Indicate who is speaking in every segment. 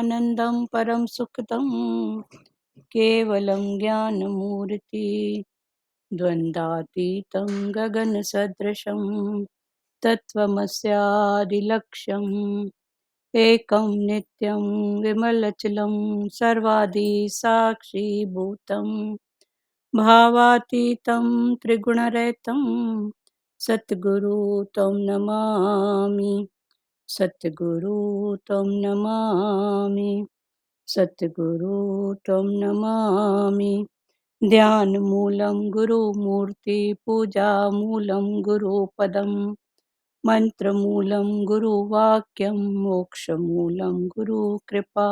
Speaker 1: आनंदं परम सुखदं केवलं ज्ञानमूर्ति द्वन्द्वातीतं गगनसदृशं तत्त्वमस्यादिलक्ष्यम् एकं नित्यं विमलचलं सर्वादिसाक्षिभूतं भावातीतं त्रिगुणरहितं सद्गुरु तं नमामि। सद्गुरु तं नमामि। सद्गुरु तं नमामि। ध्यानमूलं गुरुमूर्ति पूजामूलं गुरुपदं मन्त्रमूलं गुरुवाक्यं मोक्षमूलं गुरुकृपा।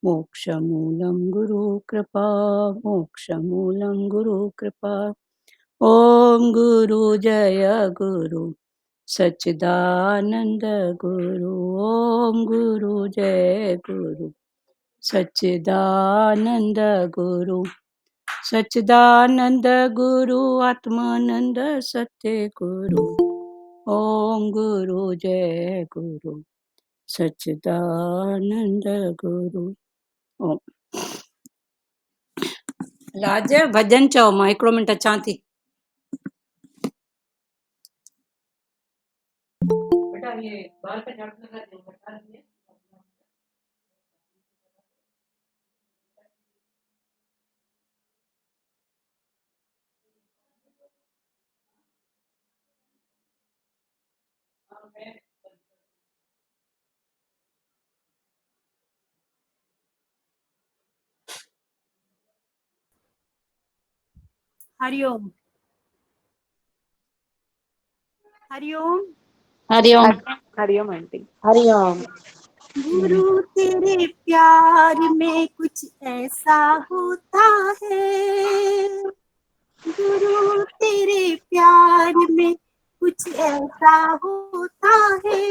Speaker 1: मोक्षमूलं गुरुकृपा। मोक्षमूलं गुरुकृपा। ॐ गुरु जय गुरु सच्चिदानंद गुरु। ओम गुरु जय गुरु सच्चिदानंद गुरु। सच्चिदानंद गुरु आत्मानंद सत्य गुरु। ओम गुरु जय गुरु सच्चिदानंद गुरु। ओम लाज भजन चओ मां हिकिड़ो मिंट अचां थी। बेटा ये बाल पे झाड़ू लगा दे, बता रही है। हरिओम हरिओम।
Speaker 2: हरिओम।
Speaker 3: हरिओम आंटी।
Speaker 2: हरिओम।
Speaker 1: गुरु तेरे प्यार में कुछ ऐसा होता है। गुरु तेरे प्यार में कुछ ऐसा होता है।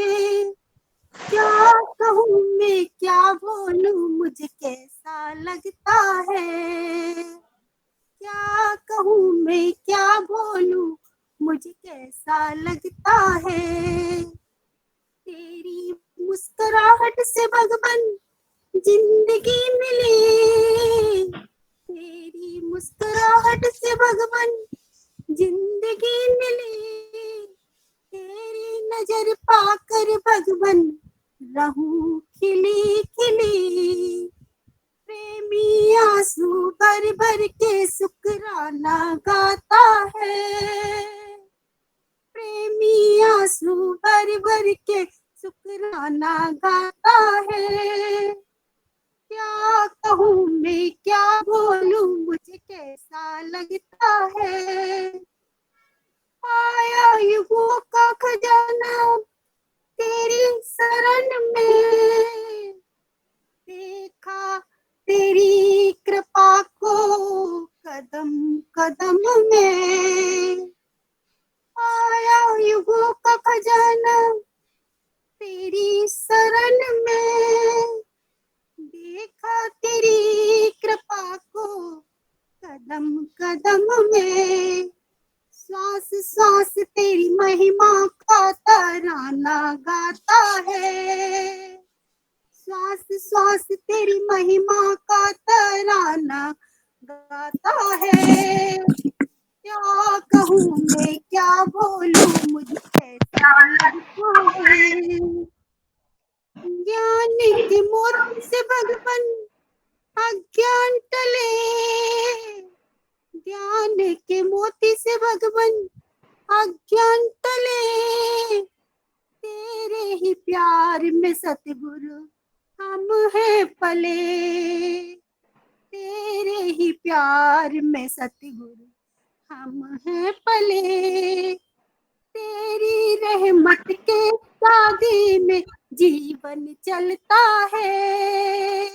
Speaker 1: क्या कहूँ मैं क्या बोलूं मुझे कैसा लगता है। क्या कहूँ मैं क्या बोलूं मुझे कैसा लगता है। तेरी मुस्कुराहट से भगवान जिंदगी मिली। तेरी मुस्कुराहट से भगवान जिंदगी मिली। तेरी नजर पाकर भगवान रहूं खिली खिली। प्रेमी आंसू भर भर के शुक्राना गाता है। प्रेमी आंसू भर भर के शुक्राना गाता है। क्या कहूँ मैं क्या बोलूं मुझे कैसा लगता है। आया युगों का खजाना तेरी शरण में। देखा तेरी कृपा को कदम कदम में। आया युगों का खजाना तेरी शरण में। देखा तेरी कृपा को कदम कदम में। श्वास श्वास तेरी महिमा का तराना गाता है। श्वास श्वास तेरी महिमा का तराना गाता है। क्या कहूँ मैं क्या बोलूं मुझे कैसा लगता है। ज्ञान की मोती से भगवान अज्ञान टले। ज्ञान के मोती से भगवान अज्ञान टले। तेरे ही प्यार में सतगुरु हम हैं पले। तेरे ही प्यार में सतगुरु हम हैं पले। तेरी रहमत के शादी में जीवन चलता है।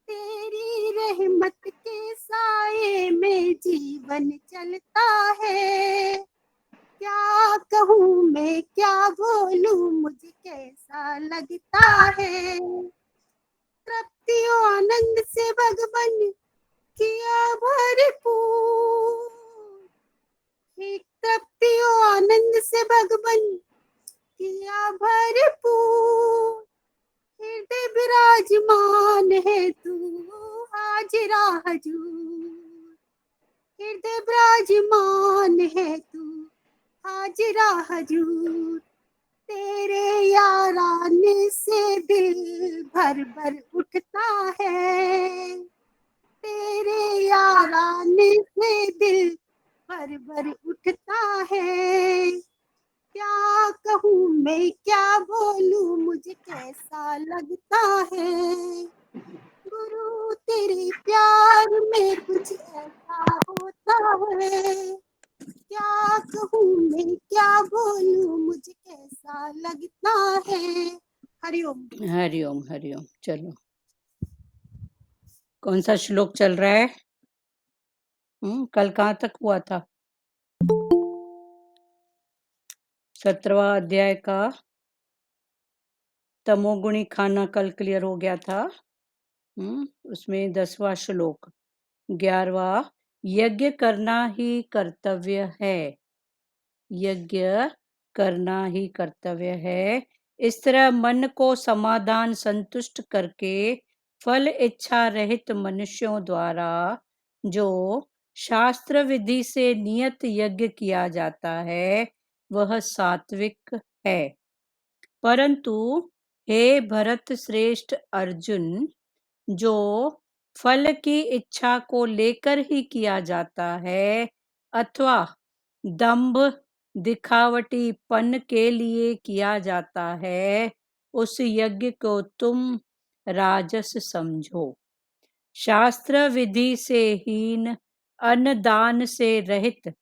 Speaker 1: तेरी रहमत के साए में जीवन चलता है। क्या कहूँ मैं क्या बोलूं मुझे कैसा लगता है। तृप्ति और आनंद से भगवान किया भरपूर। एक तृप्ति और आनंद से भगवान किया भरपूर। हृदय विराज
Speaker 2: विराजमान है तू हाजिरा हजूर, हृदय विराजमान है तू हाजिरा हजूर, तेरे याराने से दिल भर भर उठता है, तेरे याराने से दिल भर भर उठता है, क्या कहूँ मैं क्या बोलूँ मुझे कैसा लगता है, गुरु तेरे प्यार में कुछ ऐसा होता है, क्या कहूँ मैं क्या बोलूँ मुझे कैसा लगता है। हरिओम।
Speaker 1: हरिओम हरिओम। चलो, कौन सा श्लोक चल रहा है? कल कहाँ तक हुआ था? 17वां अध्याय का तमोगुणी खाना कल क्लियर हो गया था। उसमें 10वां श्लोक, 11वां, यज्ञ करना ही कर्तव्य है, यज्ञ करना ही कर्तव्य है। इस तरह मन को समाधान संतुष्ट करके फल इच्छा रहित मनुष्यों द्वारा जो शास्त्र विधि से नियत यज्ञ किया जाता है वह सात्विक है। परंतु हे भरत श्रेष्ठ अर्जुन, जो फल की इच्छा को लेकर ही किया जाता है अथवा दंभ दिखावटीपन के लिए किया जाता है, उस यज्ञ को तुम राजस समझो। शास्त्र विधि से हीन, अन्नदान से रहित,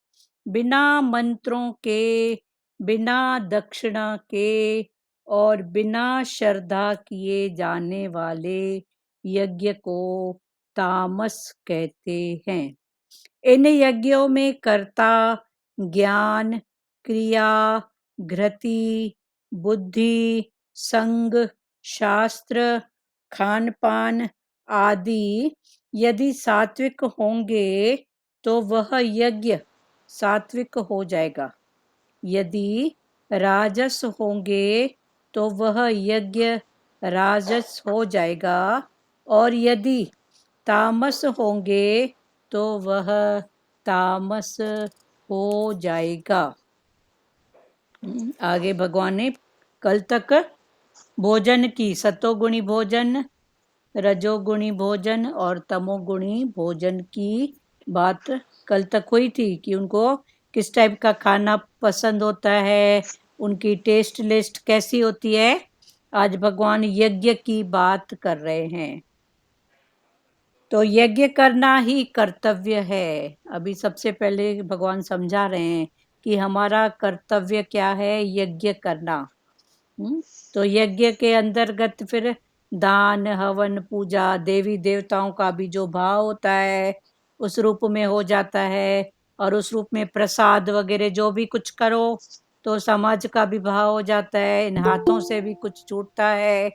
Speaker 1: बिना मंत्रों के, बिना दक्षिणा के और बिना श्रद्धा किए जाने वाले यज्ञ को तामस कहते हैं। इन यज्ञों में कर्ता ज्ञान, क्रिया, घृति, बुद्धि, संग, शास्त्र, खान पान आदि यदि सात्विक होंगे तो वह यज्ञ सात्विक हो जाएगा। यदि राजस होंगे तो वह यज्ञ राजस हो जाएगा, और यदि तामस होंगे तो वह तामस हो जाएगा। आगे भगवान ने कल तक भोजन की, सतोगुणी भोजन, रजोगुणी भोजन और तमोगुणी भोजन की बात कल तक हुई थी कि उनको किस टाइप का खाना पसंद होता है, उनकी टेस्ट लिस्ट कैसी होती है। आज भगवान यज्ञ की बात कर रहे हैं। तो यज्ञ करना ही कर्तव्य है। अभी सबसे पहले भगवान समझा रहे हैं कि हमारा कर्तव्य क्या है, यज्ञ करना। तो यज्ञ के अंतर्गत फिर दान, हवन, पूजा, देवी देवताओं का भी जो भाव होता है उस रूप में हो जाता है, और उस रूप में प्रसाद वगैरह जो भी कुछ करो तो समाज का भी भाव हो जाता है। इन हाथों से भी कुछ छूटता है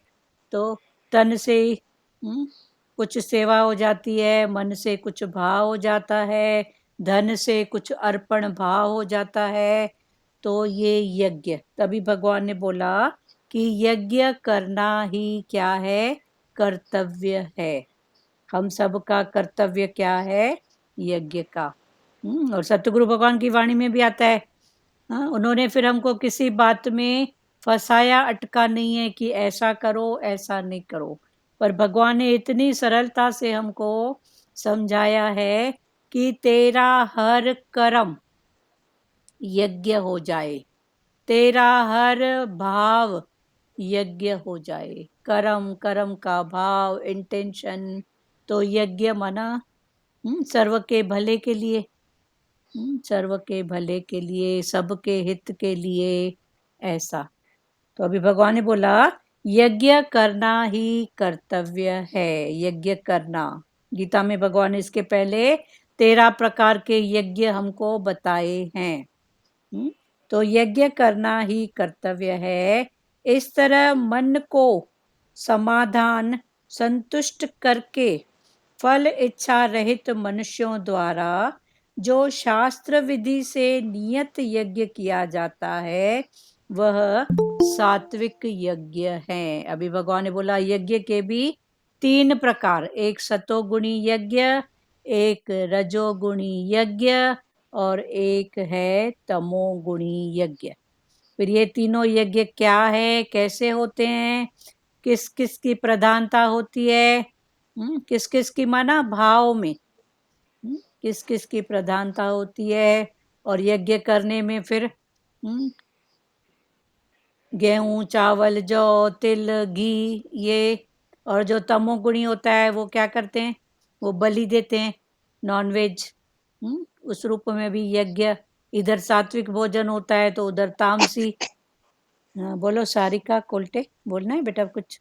Speaker 1: तो तन से कुछ सेवा हो जाती है, मन से कुछ भाव हो जाता है, धन से कुछ अर्पण भाव हो जाता है। तो ये यज्ञ, तभी भगवान ने बोला कि यज्ञ करना ही क्या है, कर्तव्य है। हम सब का कर्तव्य क्या है, यज्ञ का। और सतगुरु भगवान की वाणी में भी आता है। उन्होंने फिर हमको किसी बात में फंसाया, अटका नहीं है कि ऐसा करो ऐसा नहीं करो, पर भगवान ने इतनी सरलता से हमको समझाया है कि तेरा हर कर्म यज्ञ हो जाए, तेरा हर भाव यज्ञ हो जाए। कर्म, कर्म का भाव, इंटेंशन, तो यज्ञ माना सर्व के भले के लिए, सर्व के भले के लिए, सबके हित के लिए, ऐसा। तो अभी भगवान ने बोला यज्ञ करना ही कर्तव्य है, यज्ञ करना। गीता में भगवान ने इसके पहले 13 प्रकार के यज्ञ हमको बताए हैं। तो यज्ञ करना ही कर्तव्य है। इस तरह मन को समाधान संतुष्ट करके फल इच्छा रहित मनुष्यों द्वारा जो शास्त्र विधि से नियत यज्ञ किया जाता है वह सात्विक यज्ञ है। अभी भगवान ने बोला यज्ञ के भी 3 प्रकार, एक सतोगुणी यज्ञ, एक रजोगुणी यज्ञ और एक है तमोगुणी यज्ञ। फिर ये तीनों यज्ञ क्या है, कैसे होते हैं, किस किस की प्रधानता होती है, किस किस की माना भाव में, किस किस की प्रधानता होती है, और यज्ञ करने में फिर गेहूं, चावल, जौ, तिल, घी, ये, और जो तमोगुणी होता है वो क्या करते हैं, वो बलि देते हैं, नॉनवेज। उस रूप में भी यज्ञ, इधर सात्विक भोजन होता है तो उधर तामसी। बोलो सारिका कोल्टे, बोलना है बेटा कुछ।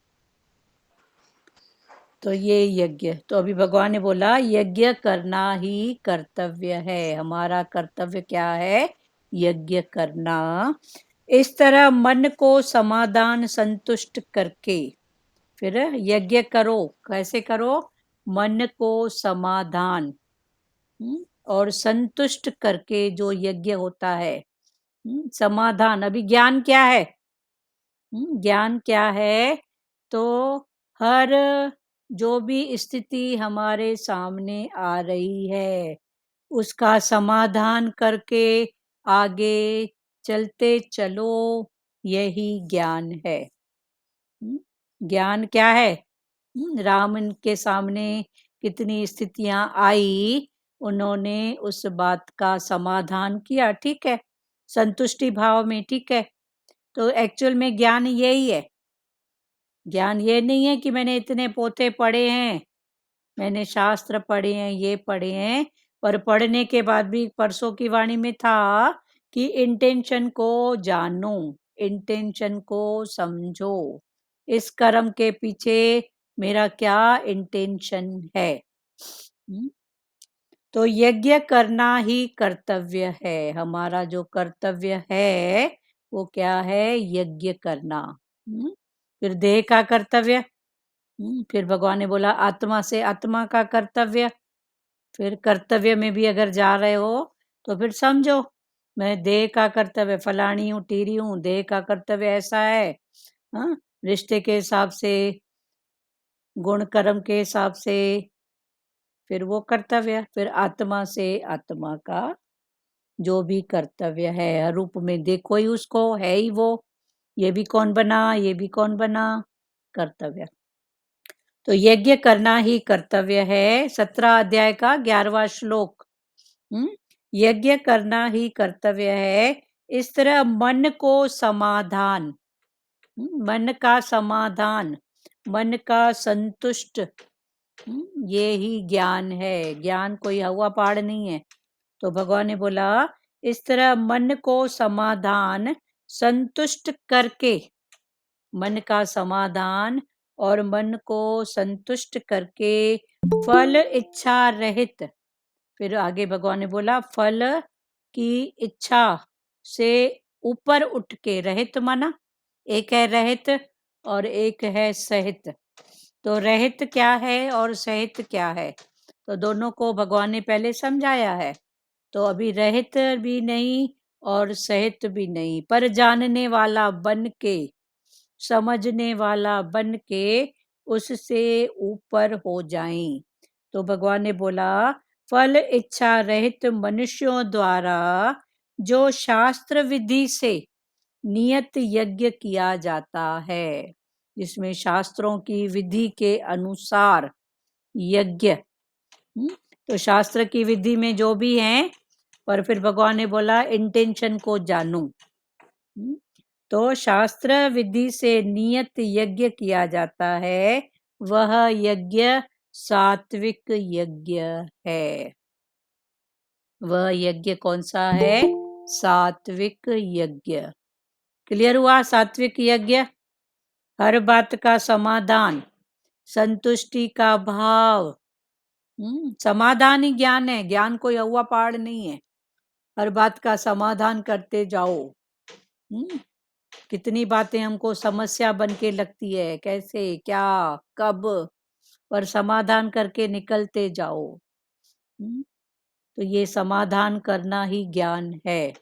Speaker 1: तो ये यज्ञ, तो अभी भगवान ने बोला यज्ञ करना ही कर्तव्य है, हमारा कर्तव्य क्या है, यज्ञ करना। इस तरह मन को समाधान संतुष्ट करके, फिर यज्ञ करो, कैसे करो, मन को समाधान और संतुष्ट करके जो यज्ञ होता है, समाधान। अभी ज्ञान क्या है, ज्ञान क्या है, तो हर जो भी स्थिति हमारे सामने आ रही है उसका समाधान करके आगे चलते चलो, यही ज्ञान है। ज्ञान क्या है, राम के सामने कितनी स्थितियां आई, उन्होंने उस बात का समाधान किया, ठीक है, संतुष्टि भाव में, ठीक है। तो एक्चुअल में ज्ञान यही है। ज्ञान ये नहीं है कि मैंने इतने पोते पढ़े हैं, मैंने शास्त्र पढ़े हैं, ये पढ़े हैं, पर पढ़ने के बाद भी परसों की वाणी में था कि इंटेंशन को जानो, इंटेंशन को समझो, इस कर्म के पीछे मेरा क्या इंटेंशन है। तो यज्ञ करना ही कर्तव्य है, हमारा जो कर्तव्य है वो क्या है, यज्ञ करना। फिर देह का कर्तव्य, फिर भगवान ने बोला आत्मा से आत्मा का कर्तव्य। फिर कर्तव्य में भी अगर जा रहे हो तो फिर समझो मैं देह का कर्तव्य फलानी हूँ, टीरी हूँ, देह का कर्तव्य ऐसा है, रिश्ते के हिसाब से, गुण कर्म के हिसाब से, फिर वो कर्तव्य। फिर आत्मा से आत्मा का जो भी कर्तव्य है, हर रूप में देखो ही उसको, है ही वो, ये भी कौन बना, ये भी कौन बना, कर्तव्य। तो यज्ञ करना ही कर्तव्य है, 17 अध्याय का 11वां श्लोक। यज्ञ करना ही कर्तव्य है। इस तरह मन को समाधान, मन का समाधान, मन का संतुष्ट, ये ही ज्ञान है, ज्ञान कोई हवा पहाड़ नहीं है। तो भगवान ने बोला इस तरह मन को समाधान संतुष्ट करके, मन का समाधान और मन को संतुष्ट करके फल इच्छा रहित, फिर आगे भगवान ने बोला फल की इच्छा से ऊपर उठ के, रहित माना, एक है रहित और एक है सहित। तो रहित क्या है और सहित क्या है, तो दोनों को भगवान ने पहले समझाया है। तो अभी रहित भी नहीं और सहित भी नहीं, पर जानने वाला बन के, समझने वाला बन के उससे ऊपर हो जाएं। तो भगवान ने बोला फल इच्छा रहित मनुष्यों द्वारा जो शास्त्र विधि से नियत यज्ञ किया जाता है, जिसमें शास्त्रों की विधि के अनुसार यज्ञ, तो शास्त्र की विधि में जो भी है, पर फिर भगवान ने बोला इंटेंशन को जानो। तो शास्त्र विधि से नियत यज्ञ किया जाता है, वह यज्ञ सात्विक यज्ञ है। वह यज्ञ कौन सा है, सात्विक यज्ञ। क्लियर हुआ, सात्विक यज्ञ, हर बात का समाधान, संतुष्टि का भाव, समाधान ही ज्ञान है, ज्ञान कोई हवा पहाड़ नहीं है, हर बात का समाधान करते जाओ। कितनी बातें हमको समस्या बन के लगती है, कैसे, क्या, कब, पर समाधान करके निकलते जाओ। तो ये समाधान करना ही ज्ञान है।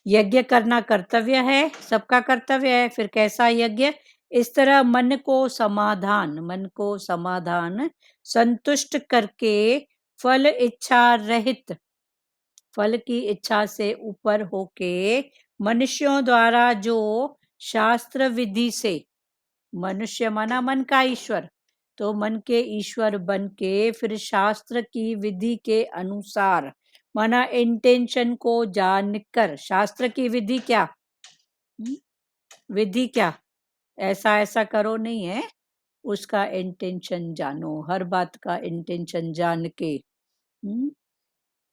Speaker 1: यज्ञ करना कर्तव्य है, सबका कर्तव्य है। फिर कैसा यज्ञ? इस तरह मन को समाधान संतुष्ट करके फल इच्छा रहित, फल की इच्छा से ऊपर होके मनुष्यों द्वारा जो शास्त्र विधि से, मनुष्य माना मन का ईश्वर, तो मन के ईश्वर बन के फिर शास्त्र की विधि के अनुसार माना इंटेंशन को जानकर, शास्त्र की विधि क्या? विधि क्या? ऐसा ऐसा करो नहीं है, उसका इंटेंशन जानो, हर बात का इंटेंशन जान के,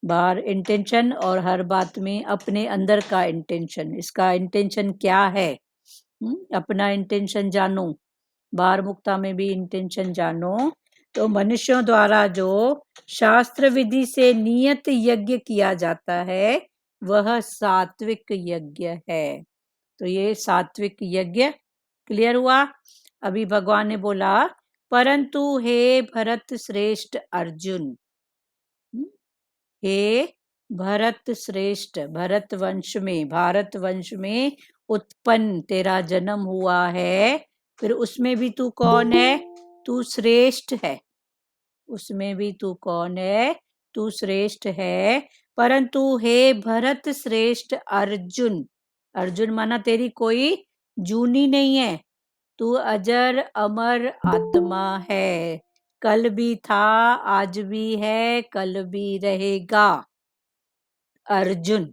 Speaker 1: बाहर इंटेंशन और हर बात में अपने अंदर का इंटेंशन, इसका इंटेंशन क्या है, अपना इंटेंशन जानो, बाहर मुक्ता में भी इंटेंशन जानो। तो मनुष्यों द्वारा जो शास्त्र विधि से नियत यज्ञ किया जाता है वह सात्विक यज्ञ है। तो ये सात्विक यज्ञ क्लियर हुआ। अभी भगवान ने बोला, परंतु हे भरत श्रेष्ठ अर्जुन, हे भरत श्रेष्ठ, भारत वंश में उत्पन्न तेरा जन्म हुआ है, फिर उसमें भी तू कौन है? तू श्रेष्ठ है। उसमें भी तू कौन है? तू श्रेष्ठ है। परंतु हे भरत श्रेष्ठ अर्जुन, अर्जुन माना तेरी कोई जूनी नहीं है, तू अजर अमर आत्मा है, कल भी था, आज भी है, कल भी रहेगा। अर्जुन,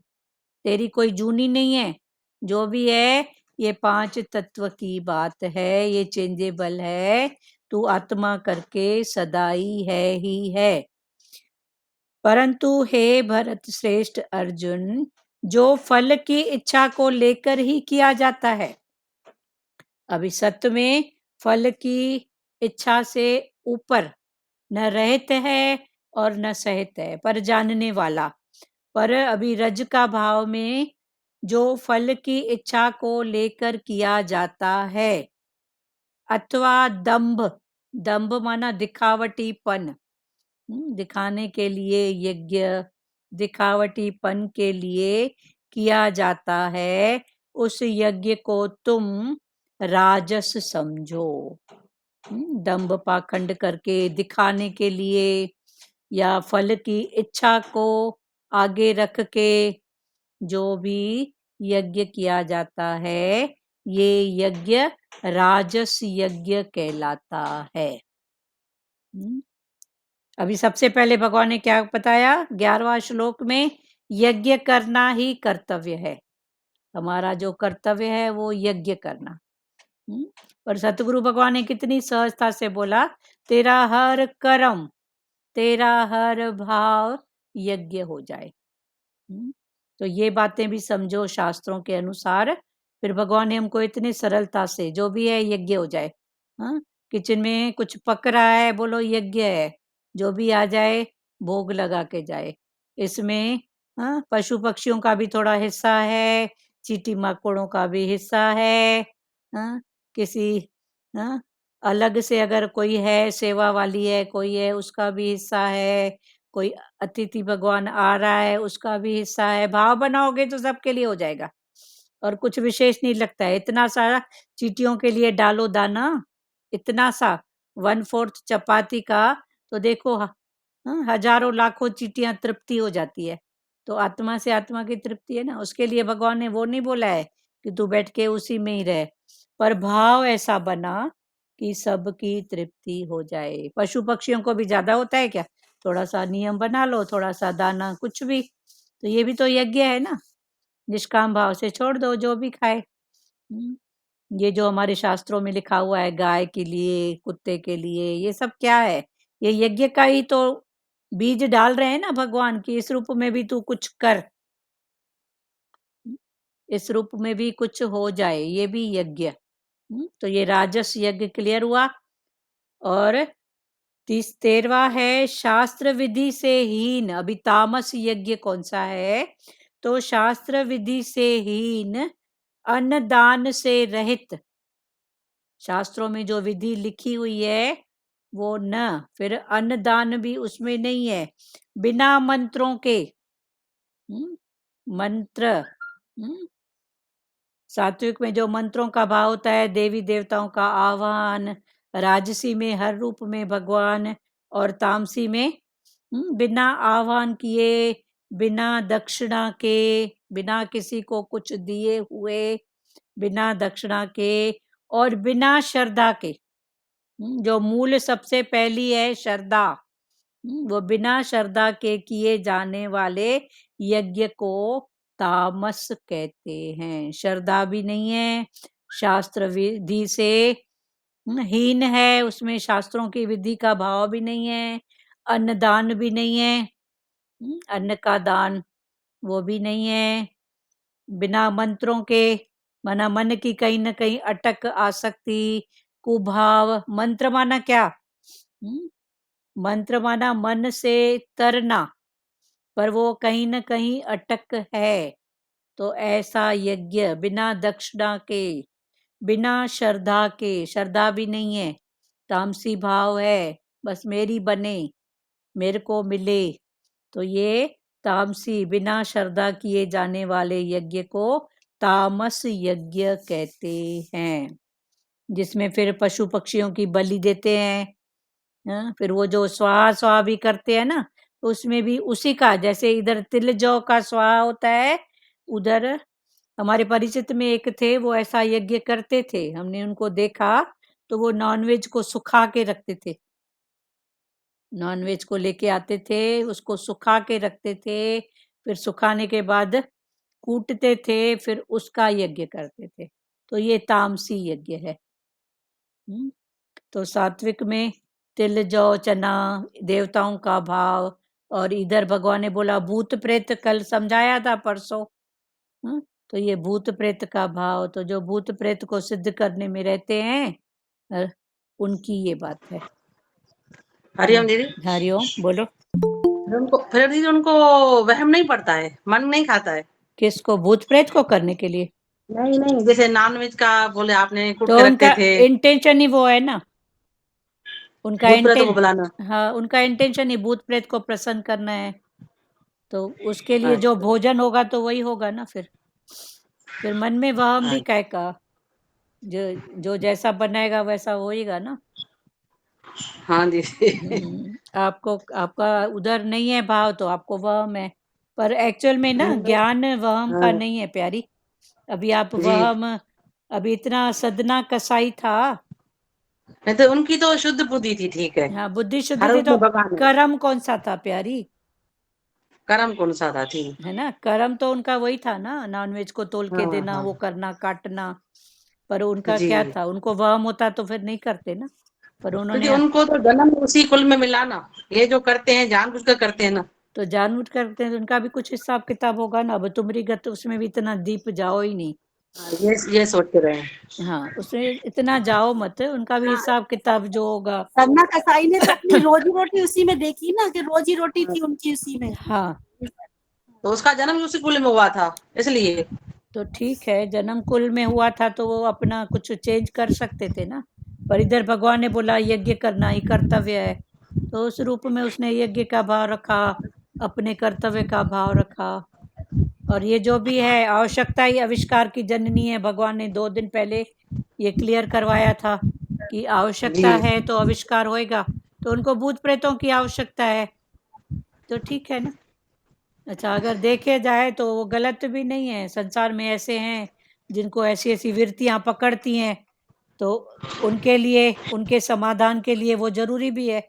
Speaker 1: तेरी कोई जूनी नहीं है, जो भी है ये 5 तत्व की बात है, ये चेंजेबल है, तू आत्मा करके सदाई है ही है। परंतु हे भरत श्रेष्ठ अर्जुन, जो फल की इच्छा को लेकर ही किया जाता है, अभी सत्य में फल की इच्छा से ऊपर न रहते है और न सहित है, पर जानने वाला। पर अभी रज का भाव में जो फल की इच्छा को लेकर किया जाता है, अथवा दंभ, दंभ माना दिखावटीपन, दिखाने के लिए यज्ञ, दिखावटीपन के लिए किया जाता है, उस यज्ञ को तुम राजस समझो। दंभ पाखंड करके दिखाने के लिए या फल की इच्छा को आगे रख के जो भी यज्ञ किया जाता है, ये यज्ञ राजस यज्ञ कहलाता है। अभी सबसे पहले भगवान ने क्या बताया 11वां श्लोक में? यज्ञ करना ही कर्तव्य है, हमारा जो कर्तव्य है वो यज्ञ करना। पर सतगुरु भगवान ने कितनी सहजता से बोला, तेरा हर कर्म, तेरा हर भाव यज्ञ हो जाए। तो ये बातें भी समझो शास्त्रों के अनुसार, फिर भगवान ने हमको इतनी सरलता से जो भी है यज्ञ हो जाए। किचन में कुछ पक रहा है, बोलो यज्ञ है, जो भी आ जाए भोग लगा के जाए। इसमें पशु पक्षियों का भी थोड़ा हिस्सा है, चींटी मकोड़ों का भी हिस्सा है, किसी अलग से अगर कोई है, सेवा वाली है कोई है, उसका भी हिस्सा है, कोई अतिथि भगवान आ रहा है उसका भी हिस्सा है। भाव बनाओगे तो सबके लिए हो जाएगा और कुछ विशेष नहीं लगता है। इतना सारा चींटियों के लिए डालो दाना, इतना सा 1/4 चपाती का, तो देखो हजारों लाखों चींटियां तृप्ति हो जाती है। तो आत्मा से आत्मा की तृप्ति है ना, उसके लिए भगवान ने वो नहीं बोला है कि तू बैठ के उसी में ही रहे, पर भाव ऐसा बना कि सबकी तृप्ति हो जाए। पशु पक्षियों को भी ज्यादा होता है क्या? थोड़ा सा नियम बना लो, थोड़ा सा दाना, कुछ भी, तो ये भी तो यज्ञ है ना। निष्काम भाव से छोड़ दो, जो भी खाए। ये जो हमारे शास्त्रों में लिखा हुआ है गाय के लिए, कुत्ते के लिए, ये सब क्या है? ये यज्ञ का ही तो बीज डाल रहे हैं ना भगवान की, इस रूप में भी तू कुछ कर, इस रूप में भी कुछ हो जाए, ये भी यज्ञ। तो ये राजस यज्ञ क्लियर हुआ। और 13वां है शास्त्र विधि से हीन। अभी तामस यज्ञ कौन सा है? तो शास्त्र विधि से हीन, अन्नदान से रहित, शास्त्रों में जो विधि लिखी हुई है वो न, फिर अन्नदान भी उसमें नहीं है, बिना मंत्रों के, मंत्र सात्विक में जो मंत्रों का भाव होता है, देवी देवताओं का आह्वान, राजसी में हर रूप में भगवान, और तामसी में बिना आह्वान किए, बिना दक्षिणा के, बिना किसी को कुछ दिए हुए, बिना दक्षिणा के और बिना श्रद्धा के। जो मूल सबसे पहली है श्रद्धा, वो बिना श्रद्धा के किए जाने वाले यज्ञ को तामस कहते हैं। श्रद्धा भी नहीं है, शास्त्र विधि से हीन है, उसमें शास्त्रों की विधि का भाव भी नहीं है, अन्नदान भी नहीं है, अन्न का दान वो भी नहीं है, बिना मंत्रों के, माना मन की कहीं ना कहीं अटक आसक्ति, कुभाव। मंत्र माना क्या? मंत्र माना मन से तरना, पर वो कहीं ना कहीं अटक है। तो ऐसा यज्ञ बिना दक्षिणा के, बिना श्रद्धा के, श्रद्धा भी नहीं है, तामसी भाव है, बस मेरी बने, मेरे को मिले, तो ये तामसी बिना श्रद्धा किए जाने वाले यज्ञ को तामस यज्ञ कहते हैं, जिसमें फिर पशु पक्षियों की बलि देते हैं। फिर वो जो स्वाहा स्वाहा भी करते हैं ना, तो उसमें भी उसी का, जैसे इधर तिल जौ का स्वाहा होता है, उधर हमारे परिचित में एक थे, वो ऐसा यज्ञ करते थे, हमने उनको देखा, तो वो नॉनवेज को सुखा के रखते थे, नॉनवेज को लेके आते थे, उसको सुखा के रखते थे, फिर सुखाने के बाद कूटते थे, फिर उसका यज्ञ करते थे, तो ये तामसी यज्ञ है। तो सात्विक में तिल जौ चना, देवताओं का भाव, और इधर भगवान ने बोला भूत प्रेत, कल समझाया था परसों, तो ये भूत प्रेत का भाव, तो जो भूत प्रेत को सिद्ध करने में रहते हैं, उनकी ये बात है।
Speaker 3: हरिओम दीदी।
Speaker 1: हरिओम, बोलो।
Speaker 3: फिर दीदी उनको वहम नहीं पड़ता है, मन नहीं खाता है?
Speaker 1: किसको? भूत प्रेत को करने के लिए?
Speaker 3: नहीं नहीं, जैसे नॉनवेज का बोले आपने, कुट
Speaker 1: तो
Speaker 3: के
Speaker 1: उनका
Speaker 3: रखते थे,
Speaker 1: इंटेंशन ही वो है ना, उनका
Speaker 3: भूत प्रेत को बुलाना।
Speaker 1: हाँ, उनका इंटेंशन ही भूत प्रेत को प्रसन्न करना है, तो उसके लिए जो
Speaker 3: अच्छा।
Speaker 1: भोजन होगा तो वही होगा ना। फिर मन में वहम भी काय का, जो जो जैसा बनाएगा वैसा होएगा ना।
Speaker 3: हाँ दीदी।
Speaker 1: आपको, आपका उधर नहीं है भाव, तो आपको वहम है, पर एक्चुअल में ना ज्ञान वहम का
Speaker 3: हाँ
Speaker 1: नहीं है प्यारी। अभी आप
Speaker 3: जी।
Speaker 1: वहम, अभी इतना सदना कसाई था।
Speaker 3: नहीं तो उनकी तो शुद्ध बुद्धि थी, ठीक है,
Speaker 1: हाँ, बुद्धि शुद्ध
Speaker 3: हर
Speaker 1: थी,
Speaker 3: रूप
Speaker 1: तो
Speaker 3: में भगवान है।
Speaker 1: कर्म कौन सा था प्यारी?
Speaker 3: कर्म कौन सा था? ठीक।
Speaker 1: है ना, कर्म तो उनका वही था ना, नॉनवेज को तोल के
Speaker 3: हाँ
Speaker 1: देना,
Speaker 3: हाँ
Speaker 1: वो करना, काटना, पर उनका
Speaker 3: जी।
Speaker 1: क्या था? उनको वहम होता तो फिर नहीं करते ना, पर
Speaker 3: क्योंकि
Speaker 1: उन्होंने
Speaker 3: उनको तो जन्म उसी कुल में मिला ना, ये जो करते हैं जानबूझ कर करते हैं ना।
Speaker 1: तो जानबूझ करते हैं, तो उनका भी कुछ हिसाब किताब होगा ना। अब तुमरी गत उसमें भी इतना डीप जाओ ही नहीं।
Speaker 3: हाँ, ये सोच के रहे हैं।
Speaker 1: हाँ, उसमें इतना जाओ मत, उनका भी हिसाब किताब जो होगा।
Speaker 2: सन्ना कसाई ने तो अपनी रोजी रोटी उसी में देखी ना, कि रोजी रोटी थी उनकी उसी में।
Speaker 1: हाँ,
Speaker 3: तो उसका जन्म भी उसी कुल में हुआ था, इसलिए।
Speaker 1: तो ठीक है, जन्म कुल में हुआ था तो वो अपना कुछ चेंज कर सकते थे ना, पर इधर भगवान ने बोला यज्ञ करना ही कर्तव्य है, तो उस रूप में उसने यज्ञ का भाव रखा, अपने कर्तव्य का भाव रखा। और ये जो भी है, आवश्यकता ही आविष्कार की जननी है, भगवान ने 2 दिन पहले ये क्लियर करवाया था कि आवश्यकता
Speaker 3: जी
Speaker 1: है तो आविष्कार होएगा, तो उनको भूत प्रेतों की आवश्यकता है, तो ठीक है ना। अच्छा, अगर देखे जाए तो वो गलत भी नहीं है, संसार में ऐसे हैं जिनको ऐसी ऐसी वृत्तियां पकड़ती हैं, तो उनके लिए, उनके समाधान के लिए वो जरूरी भी है,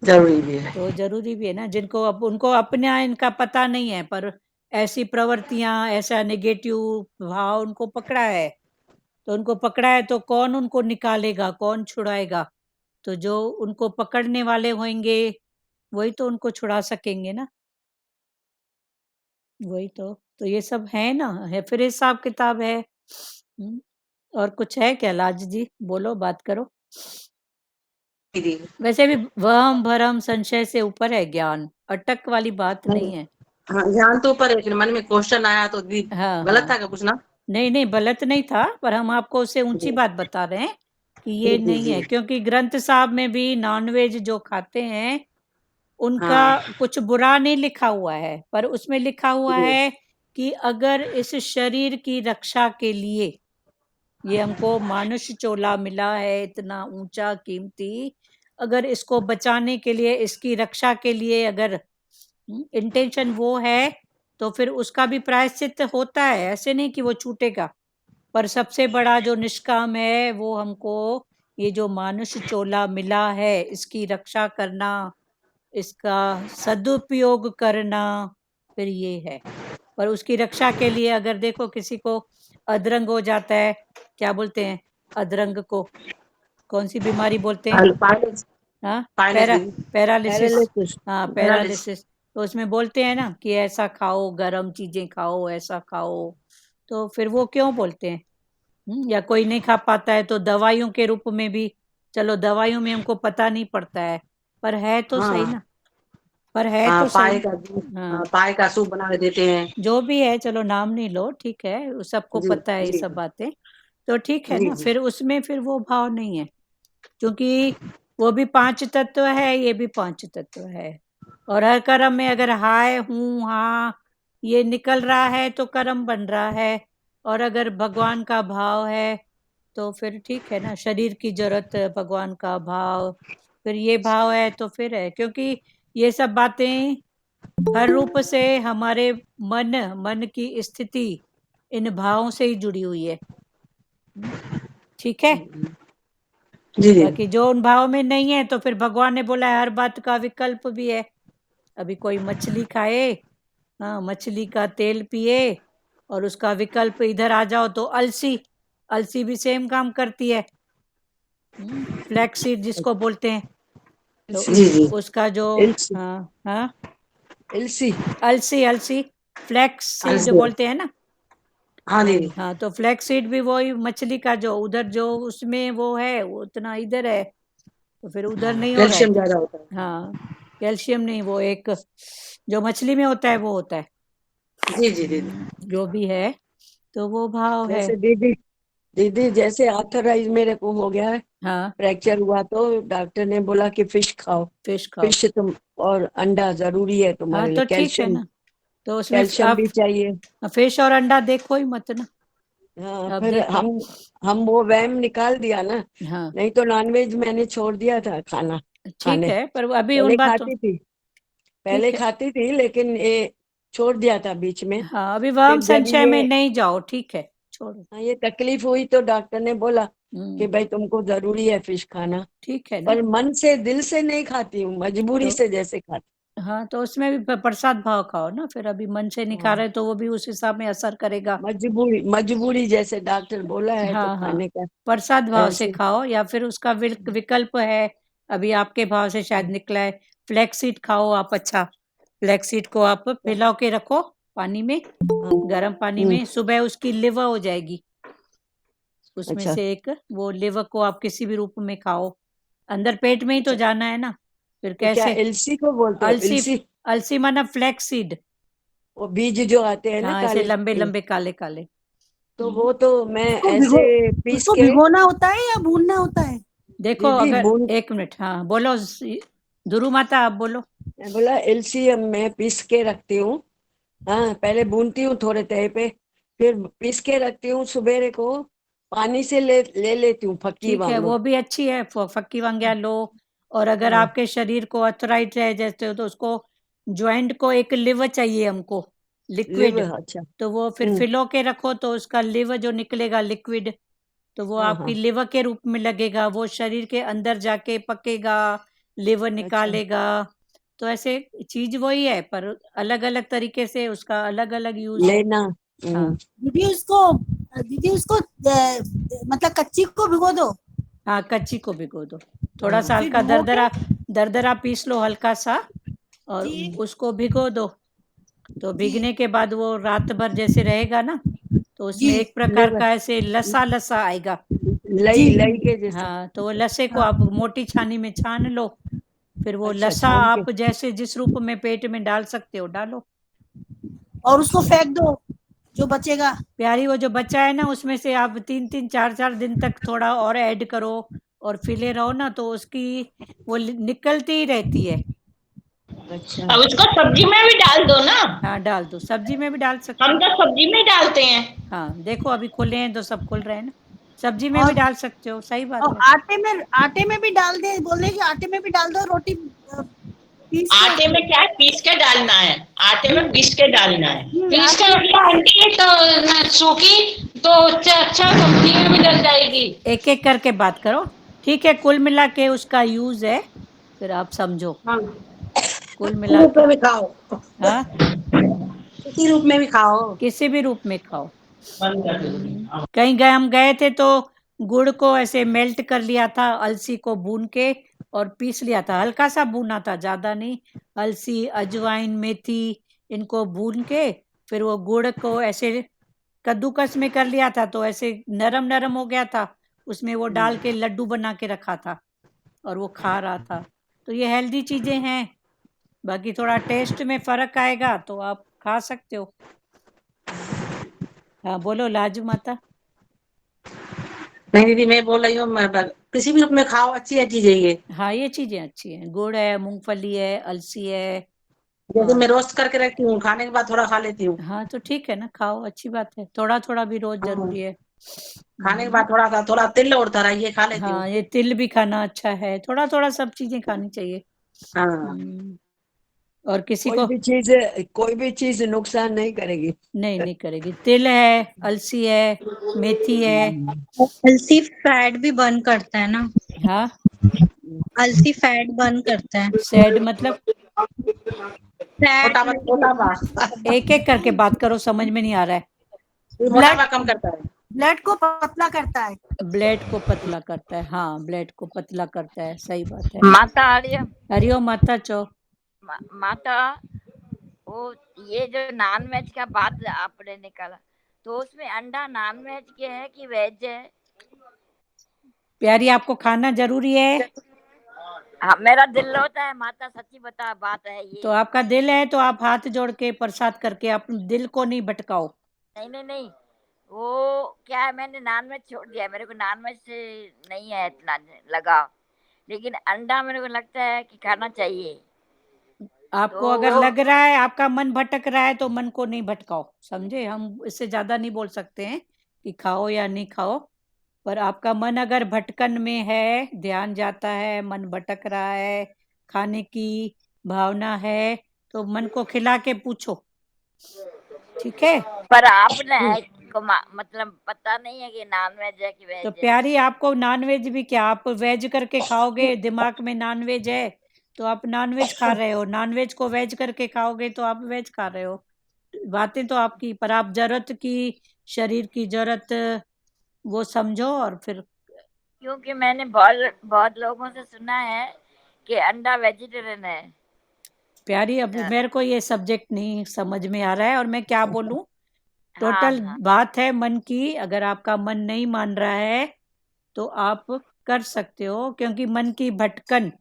Speaker 3: जरूरी भी है।
Speaker 1: तो जरूरी भी है ना, जिनको अब उनको अपना इनका पता नहीं है, पर ऐसी प्रवृत्तियां, ऐसा नेगेटिव भाव उनको पकड़ा है, तो उनको पकड़ा है, तो कौन उनको निकालेगा, कौन छुड़ाएगा? तो जो उनको पकड़ने वाले होंगे वही तो उनको छुड़ा सकेंगे ना, वही तो ये सब है ना, है फिर हिसाब किताब है। और कुछ है क्या लाज जी? बोलो, बात करो।
Speaker 3: दीदी
Speaker 1: वैसे भी वहम भरम संशय से ऊपर है ज्ञान, अटक वाली बात
Speaker 3: नहीं,
Speaker 1: नहीं है।
Speaker 3: हाँ ध्यान तो ऊपर है, लेकिन मन में क्वेश्चन आया तो दीदी
Speaker 1: हाँ
Speaker 3: गलत
Speaker 1: हाँ,
Speaker 3: था क्या कुछ ना?
Speaker 1: नहीं नहीं, गलत नहीं था, पर हम आपको उससे ऊंची
Speaker 3: जी
Speaker 1: बात बता रहे हैं कि ये
Speaker 3: जी जी
Speaker 1: नहीं
Speaker 3: जी।
Speaker 1: है, क्योंकि ग्रंथ साहब में भी नॉनवेज जो खाते हैं उनका
Speaker 3: हाँ
Speaker 1: कुछ बुरा नहीं लिखा हुआ है, पर उसमें लिखा हुआ
Speaker 3: जी
Speaker 1: है कि अगर इस शरीर की रक्षा के लिए ये हमको मानुष चोला मिला है इतना ऊंचा कीमती, अगर इसको बचाने के लिए, इसकी रक्षा के लिए अगर इंटेंशन वो है तो फिर उसका भी प्रायश्चित होता है, ऐसे नहीं कि वो छूटेगा। पर सबसे बड़ा जो निष्काम है वो हमको ये जो मानुष चोला मिला है इसकी रक्षा करना, इसका सदुपयोग करना, फिर ये है। पर उसकी रक्षा के लिए अगर देखो किसी को अधरंग हो जाता है, क्या बोलते हैं अधरंग को, कौन सी बीमारी बोलते हैं?
Speaker 3: पैरालिसिस
Speaker 1: हाँ,
Speaker 3: पैरालिसिस
Speaker 1: पैरालिसिस।
Speaker 2: पैरालिसिस।
Speaker 1: हाँ, पैरालिसिस। तो उसमें बोलते हैं ना कि ऐसा खाओ, गर्म चीजें खाओ, ऐसा खाओ। तो फिर वो क्यों बोलते हैं? या कोई नहीं खा पाता है तो दवाइयों के रूप में भी, चलो दवाइयों में हमको पता नहीं पड़ता है, पर है तो सही
Speaker 3: हाँ
Speaker 1: ना, पर है
Speaker 3: हाँ
Speaker 1: तो
Speaker 3: पाए
Speaker 1: सही।
Speaker 3: का जूस,
Speaker 1: हाँ,
Speaker 3: पाए का सूप बना के देते हैं।
Speaker 1: जो भी है, चलो नाम नहीं लो, ठीक है, सबको
Speaker 3: जी
Speaker 1: पता है ये
Speaker 3: जी
Speaker 1: सब बातें। तो ठीक है
Speaker 3: जी
Speaker 1: ना,
Speaker 3: जी
Speaker 1: फिर उसमें फिर वो भाव नहीं है, क्योंकि वो भी 5 तत्व है, ये भी 5 तत्व है। और हर कर्म में अगर हाय हूँ हाँ ये निकल रहा है तो कर्म बन रहा है। और अगर भगवान का भाव है तो फिर ठीक है ना, शरीर की जरूरत, भगवान का भाव, फिर ये भाव है तो फिर है, क्योंकि ये सब बातें हर रूप से हमारे मन की स्थिति इन भावों से ही जुड़ी हुई है। ठीक है।
Speaker 3: जी जी
Speaker 1: बाकी जो उन भाव में नहीं है तो फिर भगवान ने बोला है हर बात का विकल्प भी है। अभी कोई मछली खाए, हाँ, मछली का तेल पिए, और उसका विकल्प इधर आ जाओ तो अलसी, अलसी भी सेम काम करती है, फ्लैक्स सीड जिसको बोलते हैं। तो
Speaker 3: जी जी
Speaker 1: उसका जो,
Speaker 2: एलसी
Speaker 1: हाँ हाँ,
Speaker 2: एलसी
Speaker 1: अलसी, अलसी, फ्लैक्स सीड
Speaker 3: अलसी
Speaker 1: बोलते हैं ना।
Speaker 3: हाँ दीदी
Speaker 1: हाँ, तो फ्लैक्स सीड भी वही मछली का जो उधर जो उसमें वो है वो उतना इधर है, तो फिर उधर नहीं हो रहा है।
Speaker 3: कैल्शियम ज्यादा होता है।
Speaker 1: हाँ, कैल्शियम नहीं, वो एक जो मछली में होता है वो होता है,
Speaker 3: जी जी दीदी
Speaker 1: जो भी है, तो वो भाव है।
Speaker 2: जैसे दीदी दीदी जैसे आर्थराइज मेरे को हो गया है,
Speaker 1: हाँ,
Speaker 2: फ्रैक्चर हुआ तो डॉक्टर ने बोला कि फिश खाओ,
Speaker 1: फिश खाओ।
Speaker 2: फिश तुम और अंडा जरूरी है
Speaker 1: हाँ,
Speaker 2: तुम्हारे लिए,
Speaker 1: तो ठीक है
Speaker 2: कैल्शियम
Speaker 1: ना, तो उसमें
Speaker 2: कैल्शियम
Speaker 1: आप
Speaker 2: भी चाहिए।
Speaker 1: फिश और अंडा देखो ही मत ना,
Speaker 2: हाँ
Speaker 1: अब
Speaker 2: फिर
Speaker 1: देखो।
Speaker 2: हम वो वहम निकाल दिया ना,
Speaker 1: हाँ,
Speaker 2: नहीं तो नॉनवेज मैंने छोड़ दिया था खाना
Speaker 1: ठीक
Speaker 2: खाने।
Speaker 1: है, पर अभी उन
Speaker 2: पहले
Speaker 1: बातों,
Speaker 2: खाती थी, पहले
Speaker 1: ठीक है।
Speaker 2: खाती थी लेकिन ये छोड़ दिया था बीच में।
Speaker 1: हाँ, अभी वहम
Speaker 2: फिर जब
Speaker 1: संशय में
Speaker 2: ये
Speaker 1: नहीं जाओ, ठीक है, छोड़ो।
Speaker 2: हाँ, ये तकलीफ हुई तो डॉक्टर ने बोला कि
Speaker 1: हम्म,
Speaker 2: भाई तुमको जरूरी है फिश खाना,
Speaker 1: ठीक है ना,
Speaker 2: पर मन से दिल से नहीं खाती हूँ, मजबूरी
Speaker 1: तो
Speaker 2: से जैसे खाती।
Speaker 1: हाँ, तो उसमें भी प्रसाद भाव खाओ ना, फिर अभी मन से नहीं खा
Speaker 2: हाँ
Speaker 1: रहे तो वो भी उस हिसाब में असर करेगा।
Speaker 2: मजबूरी मजबूरी जैसे डॉक्टर बोला है तो
Speaker 1: हाँ हाँ,
Speaker 2: खाने का
Speaker 1: प्रसाद भाव से
Speaker 2: ऐसे।
Speaker 1: खाओ, या फिर उसका विकल्प है, अभी आपके भाव से शायद निकला है, फ्लैक्सीड खाओ आप। अच्छा, फ्लैक्सीड को आप पिला के रखो पानी में,
Speaker 2: हाँ,
Speaker 1: गर्म पानी
Speaker 2: हम्म,
Speaker 1: में, सुबह उसकी लिवर हो जाएगी, उसमें
Speaker 2: अच्छा
Speaker 1: से एक वो लिवर को आप किसी भी रूप में खाओ, अंदर पेट में ही तो
Speaker 2: अच्छा।
Speaker 1: जाना है ना, फिर
Speaker 2: तो क्या
Speaker 1: कैसे?
Speaker 2: एलसी को बोलते हो,
Speaker 1: अलसी,
Speaker 2: एलसी?
Speaker 1: अलसी माना फ्लैक्सीड।
Speaker 2: वो बीज जो आते हैं ना
Speaker 1: हाँ, ऐसे
Speaker 2: काले
Speaker 1: लंबे
Speaker 2: काले,
Speaker 1: लंबे काले काले।
Speaker 2: तो वो तो मैं
Speaker 4: उसको भिगो
Speaker 2: ऐसे पीस
Speaker 4: उसको
Speaker 2: के
Speaker 4: भिगोना होता है या भूनना होता है?
Speaker 1: देखो,
Speaker 2: दीदी
Speaker 1: अगर
Speaker 2: बून,
Speaker 1: एक मिनट, हाँ बोलो, दुरु माता आप बोलो।
Speaker 2: मैं बोला एलसी मैं पीस के रखती हूँ। हाँ पहले भूनती हूँ थोड़े तवे पे, फिर पीस के रखती हूँ, सुबेरे को पानी से ले लेती हूँ फक्की
Speaker 1: ठीक है,
Speaker 2: वांगो।
Speaker 1: वो भी अच्छी है, फक्की वांग्या लो। और अगर
Speaker 2: हाँ
Speaker 1: आपके शरीर को अर्थराइट है जैसे हो, तो उसको ज्वाइंट को एक लिवर चाहिए हमको, लिक्विड,
Speaker 2: लिवर, अच्छा।
Speaker 1: तो वो फिर फिलो के रखो तो उसका लिवर जो निकलेगा लिक्विड, तो वो
Speaker 2: हाँ
Speaker 1: आपकी
Speaker 2: हाँ
Speaker 1: लिवर के रूप में लगेगा, वो शरीर के अंदर जाके पकेगा, लिवर
Speaker 2: अच्छा
Speaker 1: निकालेगा। तो ऐसे चीज वही है, पर अलग अलग तरीके से उसका अलग अलग यूज है।
Speaker 2: लेना।
Speaker 1: हाँ
Speaker 4: दीदी उसको मतलब कच्ची को भिगो दो,
Speaker 1: हाँ, कच्ची को भिगो दो, थोड़ा
Speaker 2: हाँ
Speaker 1: सा
Speaker 4: फिर
Speaker 1: हल्का
Speaker 4: भिगो के
Speaker 1: दरदरा, दरदरा पीस लो हल्का सा, और
Speaker 4: जी
Speaker 1: उसको भिगो दो। तो
Speaker 4: जी
Speaker 1: भीगने के बाद वो रात भर जैसे रहेगा ना, तो उसमें
Speaker 4: जी
Speaker 1: एक प्रकार
Speaker 2: लिवर,
Speaker 1: का ऐसे लसा लसा आएगा।
Speaker 4: जी
Speaker 2: लई लई के जैसा।
Speaker 1: हाँ, तो वो लसे को
Speaker 4: हाँ
Speaker 1: आप मोटी छानी में छान लो, फिर वो
Speaker 2: अच्छा
Speaker 1: लसा
Speaker 2: छान के।
Speaker 1: आप जैसे जिस रूप में पेट में डाल सकते हो डालो।
Speaker 4: और उसको फेंक दो जो बचेगा।
Speaker 1: प्यारी, वो जो बचा है ना उसमें से आप 3-3 4-4 दिन तक थोड़ा और ऐड करो, और फिले रहो ना, तो उसकी वो निकलती ही रहती है।
Speaker 2: अच्छा
Speaker 5: अब उसको सब्जी में भी डाल दो ना,
Speaker 1: हाँ डाल दो, सब्जी में भी डाल सकते
Speaker 5: हम
Speaker 1: हो।
Speaker 5: तो सब्जी में डालते हैं।
Speaker 1: हाँ देखो अभी खुले हैं तो सब खुल रहे हैं ना, सब्जी में भी
Speaker 4: और
Speaker 1: डाल सकते हो, सही बात
Speaker 4: और
Speaker 1: है।
Speaker 4: आटे में भी डाल दे, बोले कि आटे में भी डाल दो, रोटी पीस के।
Speaker 5: आटे में क्या है, पीस के डालना है, आटे में पीस के डालना है। पीस के
Speaker 4: आटे में
Speaker 5: रखना आंटी तो ना सूखी तो उससे अच्छा सब्जी में भी डल जाएगी।
Speaker 1: एक एक करके बात करो, ठीक है। कुल मिला के उसका यूज है, फिर आप समझो।
Speaker 3: हाँ,
Speaker 1: कुल
Speaker 3: किसी
Speaker 1: मिला
Speaker 3: रूप
Speaker 1: के
Speaker 3: में भी खाओ,
Speaker 1: हाँ
Speaker 3: किसी रूप में भी खाओ।
Speaker 1: किसी भी रूप में खाओ।
Speaker 5: बंद कर दो।
Speaker 1: कहीं गए, हम गए थे तो गुड़ को ऐसे मेल्ट कर लिया था, अलसी को भून के और पीस लिया था, हल्का सा भूना था, ज्यादा नहीं। अलसी, अजवाइन, मेथी, इनको भून के फिर वो गुड़ को ऐसे कद्दूकस में कर लिया था, तो ऐसे नरम नरम हो गया था, उसमें वो डाल के लड्डू बना के रखा था और वो खा रहा था। तो ये हेल्दी चीजें हैं, बाकी थोड़ा टेस्ट में फर्क आएगा तो आप खा सकते हो। हाँ बोलो लाजू माता।
Speaker 3: नहीं दीदी, मैं बोल रही हूँ, किसी भी रूप में खाओ, अच्छी है चीजें ये।
Speaker 1: हाँ ये चीजें अच्छी हैं, गुड़ है, मूंगफली है, अलसी है।
Speaker 3: जैसे
Speaker 1: और
Speaker 3: मैं रोस्ट करके रखती हूँ, खाने के बाद थोड़ा खा लेती हूँ।
Speaker 1: हाँ तो ठीक है ना, खाओ, अच्छी बात है, थोड़ा थोड़ा भी रोज
Speaker 3: हाँ,
Speaker 1: जरूरी है।
Speaker 3: खाने के बाद थोड़ा तिल और तरह ये खा लेती हूँ।
Speaker 1: हाँ ये तिल भी खाना अच्छा है, थोड़ा थोड़ा सब चीजें खानी चाहिए।
Speaker 3: हाँ,
Speaker 1: और किसी
Speaker 2: कोई
Speaker 1: को
Speaker 2: भी चीज नुकसान नहीं करेगी।
Speaker 1: नहीं करेगी। तिल है, अलसी है, मेथी है।
Speaker 6: अलसी फैट भी बर्न करता है ना,
Speaker 1: हाँ
Speaker 6: अलसी फैट बर्न करता है।
Speaker 1: सैड मतलब
Speaker 6: फैट
Speaker 3: मोटापा
Speaker 1: एक एक करके बात करो, समझ में नहीं आ रहा है।
Speaker 3: मोटापा कम करता है।
Speaker 4: ब्लड को पतला करता है।
Speaker 1: ब्लड को पतला करता है, हाँ ब्लड को पतला करता है, सही बात है।
Speaker 7: माता आर्य,
Speaker 1: हरिओम माता चो।
Speaker 7: माता, वो ये जो नॉन वेज का बात आपने निकाला, तो उसमें अंडा नॉन वेज के है कि वेज है?
Speaker 1: प्यारी आपको खाना जरूरी है,
Speaker 7: हाँ, मेरा दिल होता है माता, सच्ची बता, बात है ये।
Speaker 1: तो आपका दिल है तो आप हाथ जोड़ के प्रसाद करके अपने दिल को नहीं भटकाओ।
Speaker 7: नहीं, वो क्या है, मैंने नॉन वेज छोड़ दिया है, मेरे को नॉन वेज से नहीं है इतना लगाव, लेकिन अंडा मेरे को लगता है कि खाना चाहिए।
Speaker 1: आपको
Speaker 7: तो
Speaker 1: अगर
Speaker 7: वो
Speaker 1: लग रहा है आपका मन भटक रहा है तो मन को नहीं भटकाओ, समझे। हम इससे ज्यादा नहीं बोल सकते हैं कि खाओ या नहीं खाओ, पर आपका मन अगर भटकन में है, ध्यान जाता है, मन भटक रहा है, खाने की भावना है, तो मन को खिला के पूछो, ठीक है।
Speaker 7: पर आपने को मतलब पता नहीं है कि नॉन वेज है कि वेज
Speaker 1: तो
Speaker 7: है।
Speaker 1: प्यारी आपको नॉन वेज भी क्या, आप वेज करके खाओगे, दिमाग में नॉन वेज है तो आप नॉन वेज खा रहे हो, नॉन वेज को वेज करके खाओगे तो आप वेज खा रहे हो। बातें तो आपकी, पर आप जरूरत की, शरीर की जरूरत वो समझो और फिर।
Speaker 7: क्योंकि मैंने बहुत बहुत लोगों से सुना है कि अंडा वेजिटेरियन है।
Speaker 1: प्यारी अभी मेरे को ये सब्जेक्ट नहीं समझ में आ रहा है और मैं क्या बोलूं।
Speaker 7: हाँ
Speaker 1: टोटल
Speaker 7: हाँ,
Speaker 1: बात है मन की, अगर आपका मन नहीं मान रहा है तो आप कर सकते हो, क्योंकि मन की भटकन,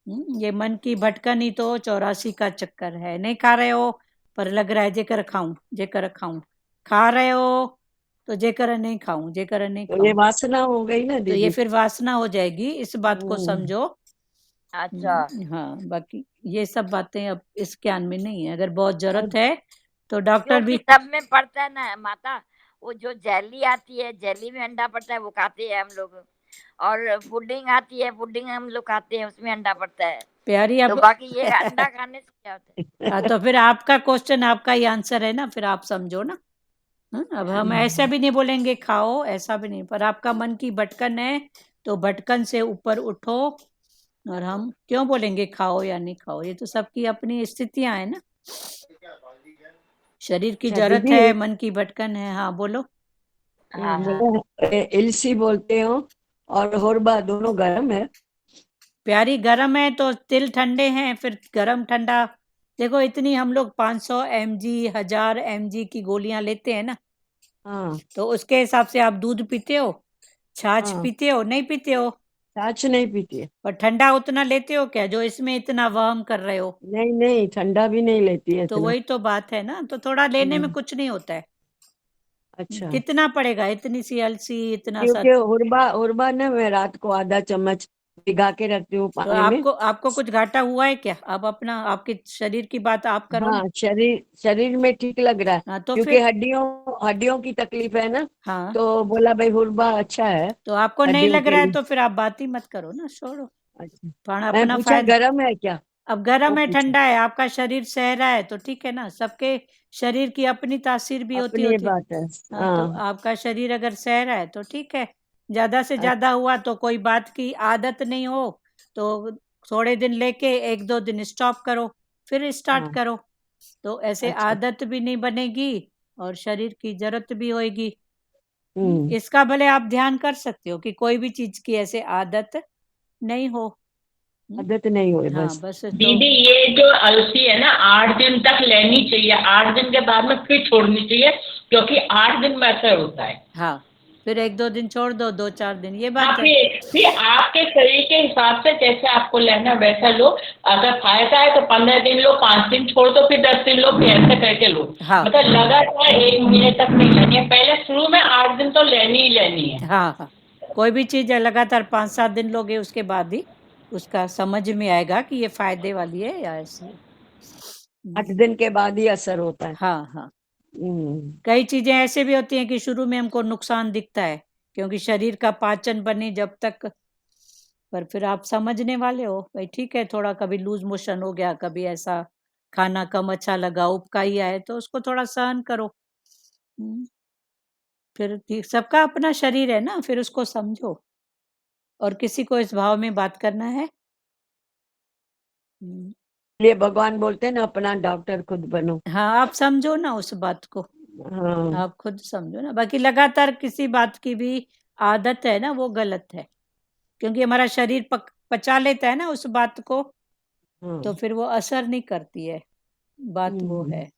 Speaker 1: ये मन की भटकन ही तो 84 का चक्कर है। नहीं खा रहे हो पर लग रहा है जेकर खाऊं, खा रहे हो तो जेकर नहीं खाऊं,
Speaker 2: तो ये वासना हो गई ना
Speaker 1: तो ये
Speaker 2: दीदी।
Speaker 1: फिर वासना हो जाएगी, इस बात को समझो।
Speaker 7: अच्छा।
Speaker 1: हाँ बाकी ये सब बातें अब इस ज्ञान में नहीं है, अगर बहुत
Speaker 2: और
Speaker 1: जरूरत है तो डॉक्टर
Speaker 7: क्योंकि
Speaker 1: भी।
Speaker 7: सब में पड़ता है ना माता, वो जो जेली आती है, जेली में अंडा पड़ता है, वो खाते हैं हम लोग। और पुडिंग आती है, पुडिंग हम लोग खाते हैं, उसमें अंडा पड़ता है।
Speaker 1: प्यारी
Speaker 7: तो
Speaker 1: अब
Speaker 7: बाकी ये अंडा खाने से क्या होता है?
Speaker 1: हाँ, तो फिर आपका क्वेश्चन आपका ही आंसर है ना, फिर आप समझो ना। अब हम ऐसा भी नहीं बोलेंगे खाओ, ऐसा भी नहीं, पर आपका मन की भटकन है तो भटकन से ऊपर उठो, और हम क्यों बोलेंगे खाओ या नहीं खाओ, ये तो सबकी अपनी स्थितियां है ना। शरीर की
Speaker 2: अच्छा
Speaker 1: जरूरत
Speaker 2: दीदी,
Speaker 1: है, मन की भटकन है। हाँ बोलो।
Speaker 7: हाँ हाँ,
Speaker 2: बोले इलसी बोलते हो और होरबा दोनों गर्म है।
Speaker 1: प्यारी गरम है तो तिल ठंडे हैं, फिर गरम ठंडा। देखो इतनी हम लोग 500 mg 1000 mg की गोलियां लेते हैं ना,
Speaker 2: हाँ
Speaker 1: तो उसके हिसाब से आप दूध पीते हो, छाछ
Speaker 2: हाँ,
Speaker 1: पीते हो, नहीं पीते हो।
Speaker 2: छाछ नहीं पीती है।
Speaker 1: और ठंडा उतना लेते हो क्या जो इसमें इतना वहम कर रहे हो।
Speaker 2: नहीं नहीं, ठंडा भी नहीं लेती है
Speaker 1: तो
Speaker 2: इतना।
Speaker 1: वही तो बात है ना, तो थोड़ा लेने में
Speaker 2: हम्म,
Speaker 1: कुछ नहीं होता है।
Speaker 2: अच्छा,
Speaker 1: कितना पड़ेगा, इतनी सी अलसी, इतना सा।
Speaker 2: क्योंकि हुरबा हुरबा ना मैं रात को आधा चम्मच भिगा के रखती हूँ
Speaker 1: तो
Speaker 2: पानी में।
Speaker 1: आपको कुछ घाटा हुआ है क्या? आप अपना आपके शरीर की बात आप करो ना।
Speaker 2: हाँ, शरीर में ठीक लग रहा है,
Speaker 1: हाँ तो
Speaker 2: क्योंकि
Speaker 1: फिर
Speaker 2: हड्डियों की तकलीफ है ना,
Speaker 1: हाँ
Speaker 2: तो बोला भाई हुरबा अच्छा है
Speaker 1: तो आपको नहीं
Speaker 2: हड्डियों
Speaker 1: लग
Speaker 2: के
Speaker 1: रहा है
Speaker 2: लिए।
Speaker 1: तो फिर आप बात ही मत करो ना, छोड़ो।
Speaker 2: अच्छा,
Speaker 1: पण
Speaker 2: मैं
Speaker 1: अपना
Speaker 2: पूछा
Speaker 1: फायदा।
Speaker 2: गरम है क्या,
Speaker 1: अब गर्म
Speaker 2: वो
Speaker 1: है
Speaker 2: पूछा।
Speaker 1: ठंडा है, आपका शरीर सह रहा है तो ठीक है ना। सबके शरीर की अपनी तासीर भी होती
Speaker 2: अपनी ये
Speaker 1: होती है।
Speaker 2: बात है।
Speaker 1: हाँ तो
Speaker 2: हाँ
Speaker 1: आपका शरीर अगर सह रहा है तो ठीक है। ज्यादा से
Speaker 2: अच्छा,
Speaker 1: ज्यादा हुआ तो कोई बात की आदत नहीं हो तो थोड़े दिन लेके 1-2 दिन स्टॉप करो, फिर स्टार्ट
Speaker 2: हाँ
Speaker 1: करो। तो ऐसे
Speaker 2: अच्छा।
Speaker 1: आदत भी नहीं बनेगी और शरीर की जरूरत भी होएगी।
Speaker 2: हम्म,
Speaker 1: इसका भले आप ध्यान कर सकते हो कि कोई भी चीज की ऐसे आदत नहीं हो।
Speaker 2: आदत नहीं हुई
Speaker 1: हाँ
Speaker 2: बस।
Speaker 1: बस तो
Speaker 5: दीदी ये जो अलसी है ना 8 दिन तक लेनी चाहिए, 8 दिन के बाद में फिर छोड़नी चाहिए, क्योंकि 8 दिन में असर होता है।
Speaker 1: हाँ फिर 1-2 दिन छोड़ दो, 2-4 दिन, ये
Speaker 5: हाँ,
Speaker 1: बात है।
Speaker 5: फिर आपके शरीर के हिसाब से जैसे आपको लेना वैसा लो। अगर फायदा है तो 15 दिन लो, 5 दिन छोड़ दो, फिर 10 दिन लो, फिर ऐसे करके लो।
Speaker 1: हाँ
Speaker 5: मतलब लगातार 1 महीने तक नहीं लेनी है, पहले शुरू में 8 दिन तो लेनी ही लेनी है।
Speaker 1: हाँ हाँ कोई भी चीज है लगातार 5-7 दिन लोगे उसके बाद ही उसका समझ में आएगा कि ये फायदे वाली है या ऐसी है।
Speaker 2: 8 दिन के बाद ही असर होता है।
Speaker 1: हाँ हाँ
Speaker 2: हम्म,
Speaker 1: कई चीजें ऐसे भी होती हैं कि शुरू में हमको नुकसान दिखता है क्योंकि शरीर का पाचन बने जब तक, पर फिर आप समझने वाले हो भाई ठीक है, थोड़ा कभी लूज मोशन हो गया, कभी ऐसा खाना कम अच्छा लगा, उबकाई आए तो उसको थोड़ा सहन करो। हम्म, फिर ठीक, सबका अपना शरीर है ना, फिर उसको समझो और किसी को इस भाव में बात करना है।
Speaker 2: इसलिए भगवान बोलते हैं ना, अपना डॉक्टर खुद बनो।
Speaker 1: हाँ आप समझो ना उस बात को,
Speaker 2: हाँ
Speaker 1: आप खुद समझो ना। बाकी लगातार किसी बात की भी आदत है ना वो गलत है, क्योंकि हमारा शरीर पचा लेता है ना उस बात को,
Speaker 2: हाँ।
Speaker 1: तो फिर वो असर नहीं करती है, बात वो
Speaker 2: हम्म,
Speaker 1: है।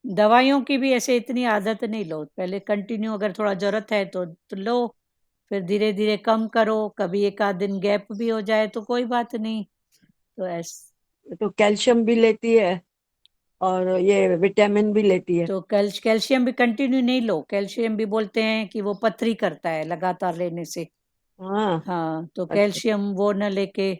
Speaker 1: दवाइयों की भी ऐसे इतनी आदत नहीं लो, पहले कंटिन्यू अगर थोड़ा जरूरत है तो लो, फिर धीरे धीरे कम करो, कभी 1 आध दिन गैप भी हो जाए तो कोई बात नहीं। तो
Speaker 2: तो कैल्शियम भी लेती है और ये विटामिन भी लेती है।
Speaker 1: तो कैल्शियम भी कंटिन्यू नहीं लो, कैल्शियम भी बोलते हैं कि वो पथरी करता है लगातार लेने से।
Speaker 2: हाँ
Speaker 1: हाँ तो
Speaker 2: अच्छा,
Speaker 1: कैल्शियम वो न लेके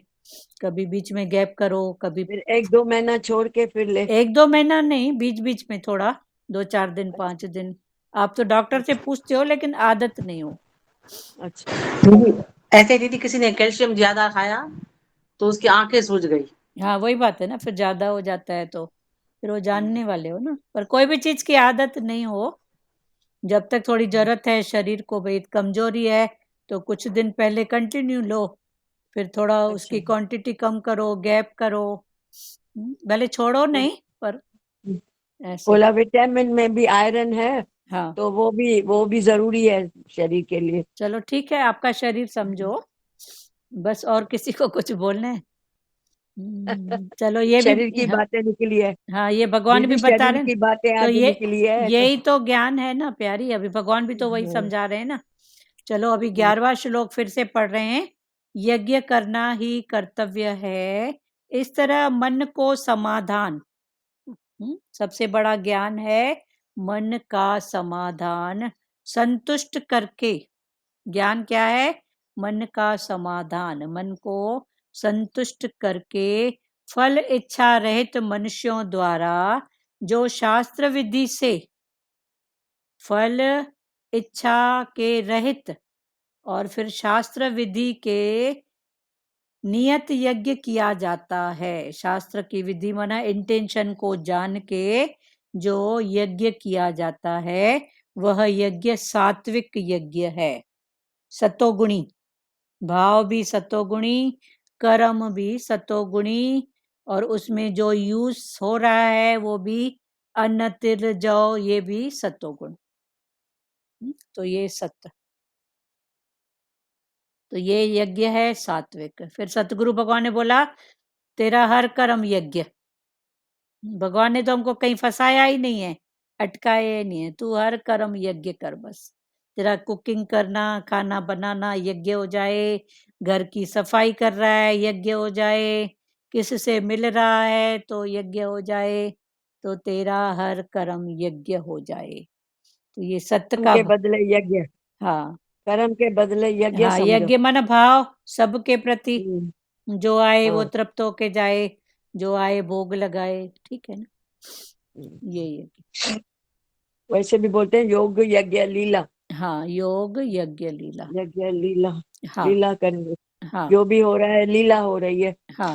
Speaker 1: कभी बीच में गैप करो, कभी
Speaker 2: फिर 1-2 महीना छोड़ के फिर ले।
Speaker 1: 1-2 महीना नहीं, बीच बीच में थोड़ा 2-4 दिन 5 दिन। आप तो डॉक्टर से पूछते हो लेकिन आदत नहीं हो।
Speaker 2: अच्छा,
Speaker 3: ऐसे दीदी किसी ने कैल्शियम ज्यादा खाया तो उसकी आंखें सूज गई।
Speaker 1: हाँ वही बात है ना, फिर ज्यादा हो जाता है तो फिर वो जानने वाले हो ना। पर कोई भी चीज की आदत नहीं हो, जब तक थोड़ी जरूरत है शरीर को, भाई कमजोरी है तो कुछ दिन पहले कंटिन्यू लो, फिर थोड़ा
Speaker 2: अच्छा।
Speaker 1: उसकी क्वांटिटी कम करो, गैप करो। भले छोड़ो नहीं पर ऐसे।
Speaker 2: बोला विटामिन में भी आयरन है,
Speaker 1: हाँ
Speaker 2: तो वो भी जरूरी है शरीर के लिए।
Speaker 1: चलो ठीक है, आपका शरीर समझो बस, और किसी को कुछ बोलना है? चलो ये
Speaker 2: शरीर
Speaker 1: भी
Speaker 2: की
Speaker 1: हाँ,
Speaker 2: बातें निकली है
Speaker 1: हाँ ये भगवान भी
Speaker 2: दीदी,
Speaker 1: बता
Speaker 2: शरीर
Speaker 1: रहे हैं।
Speaker 2: की बातें
Speaker 1: तो
Speaker 2: आज निकली है तो।
Speaker 1: यही तो ज्ञान है ना प्यारी, अभी भगवान भी तो वही
Speaker 2: हाँ,
Speaker 1: समझा रहे हैं ना। चलो अभी
Speaker 2: हाँ,
Speaker 1: 11वां श्लोक फिर से पढ़ रहे हैं। यज्ञ करना ही कर्तव्य है, इस तरह मन को समाधान। सबसे बड़ा ज्ञान है मन का समाधान संतुष्ट करके। ज्ञान क्या है? मन का समाधान, मन को संतुष्ट करके फल इच्छा रहित मनुष्यों द्वारा जो शास्त्र विधि से फल इच्छा के रहित और फिर शास्त्र विधि के नियत यज्ञ किया जाता है। शास्त्र की विधि माना इंटेंशन को जान के जो यज्ञ किया जाता है वह यज्ञ सात्विक यज्ञ है, सतोगुणी। भाव भी सतोगुणी, कर्म भी सतोगुणी, और उसमें जो यूज हो रहा है वो भी अन्न तिल जौ, ये भी सतोगुण। तो ये सत्य, तो ये यज्ञ है सात्विक। फिर सतगुरु भगवान ने बोला तेरा हर कर्म यज्ञ। भगवान ने तो हमको कहीं फंसाया ही नहीं है, अटकाया ही नहीं है। तू हर कर्म यज्ञ कर, बस तेरा कुकिंग करना, खाना बनाना यज्ञ हो जाए, घर की सफाई कर रहा है यज्ञ हो जाए, किसी से मिल रहा है तो यज्ञ हो जाए, तो तेरा हर कर्म यज्ञ हो जाए। तो ये सत्य का
Speaker 2: के बदले यज्ञ
Speaker 1: हाँ
Speaker 2: कर्म के बदले यज्ञ
Speaker 1: हाँ,
Speaker 2: समझो।
Speaker 1: यज्ञ माना भाव सबके प्रति, जो आए वो
Speaker 2: हाँ।
Speaker 1: तृप्त होके जाए, जो आए भोग लगाए, ठीक है ना, ये यज्ञ।
Speaker 2: वैसे भी बोलते हैं योग यज्ञ लीला,
Speaker 1: हाँ, योग यज्ञ लीला।
Speaker 2: यज्ञ लीला,
Speaker 1: हाँ
Speaker 2: लीला करेंगे,
Speaker 1: हाँ
Speaker 2: जो भी हो रहा है लीला हो रही है।
Speaker 1: हाँ।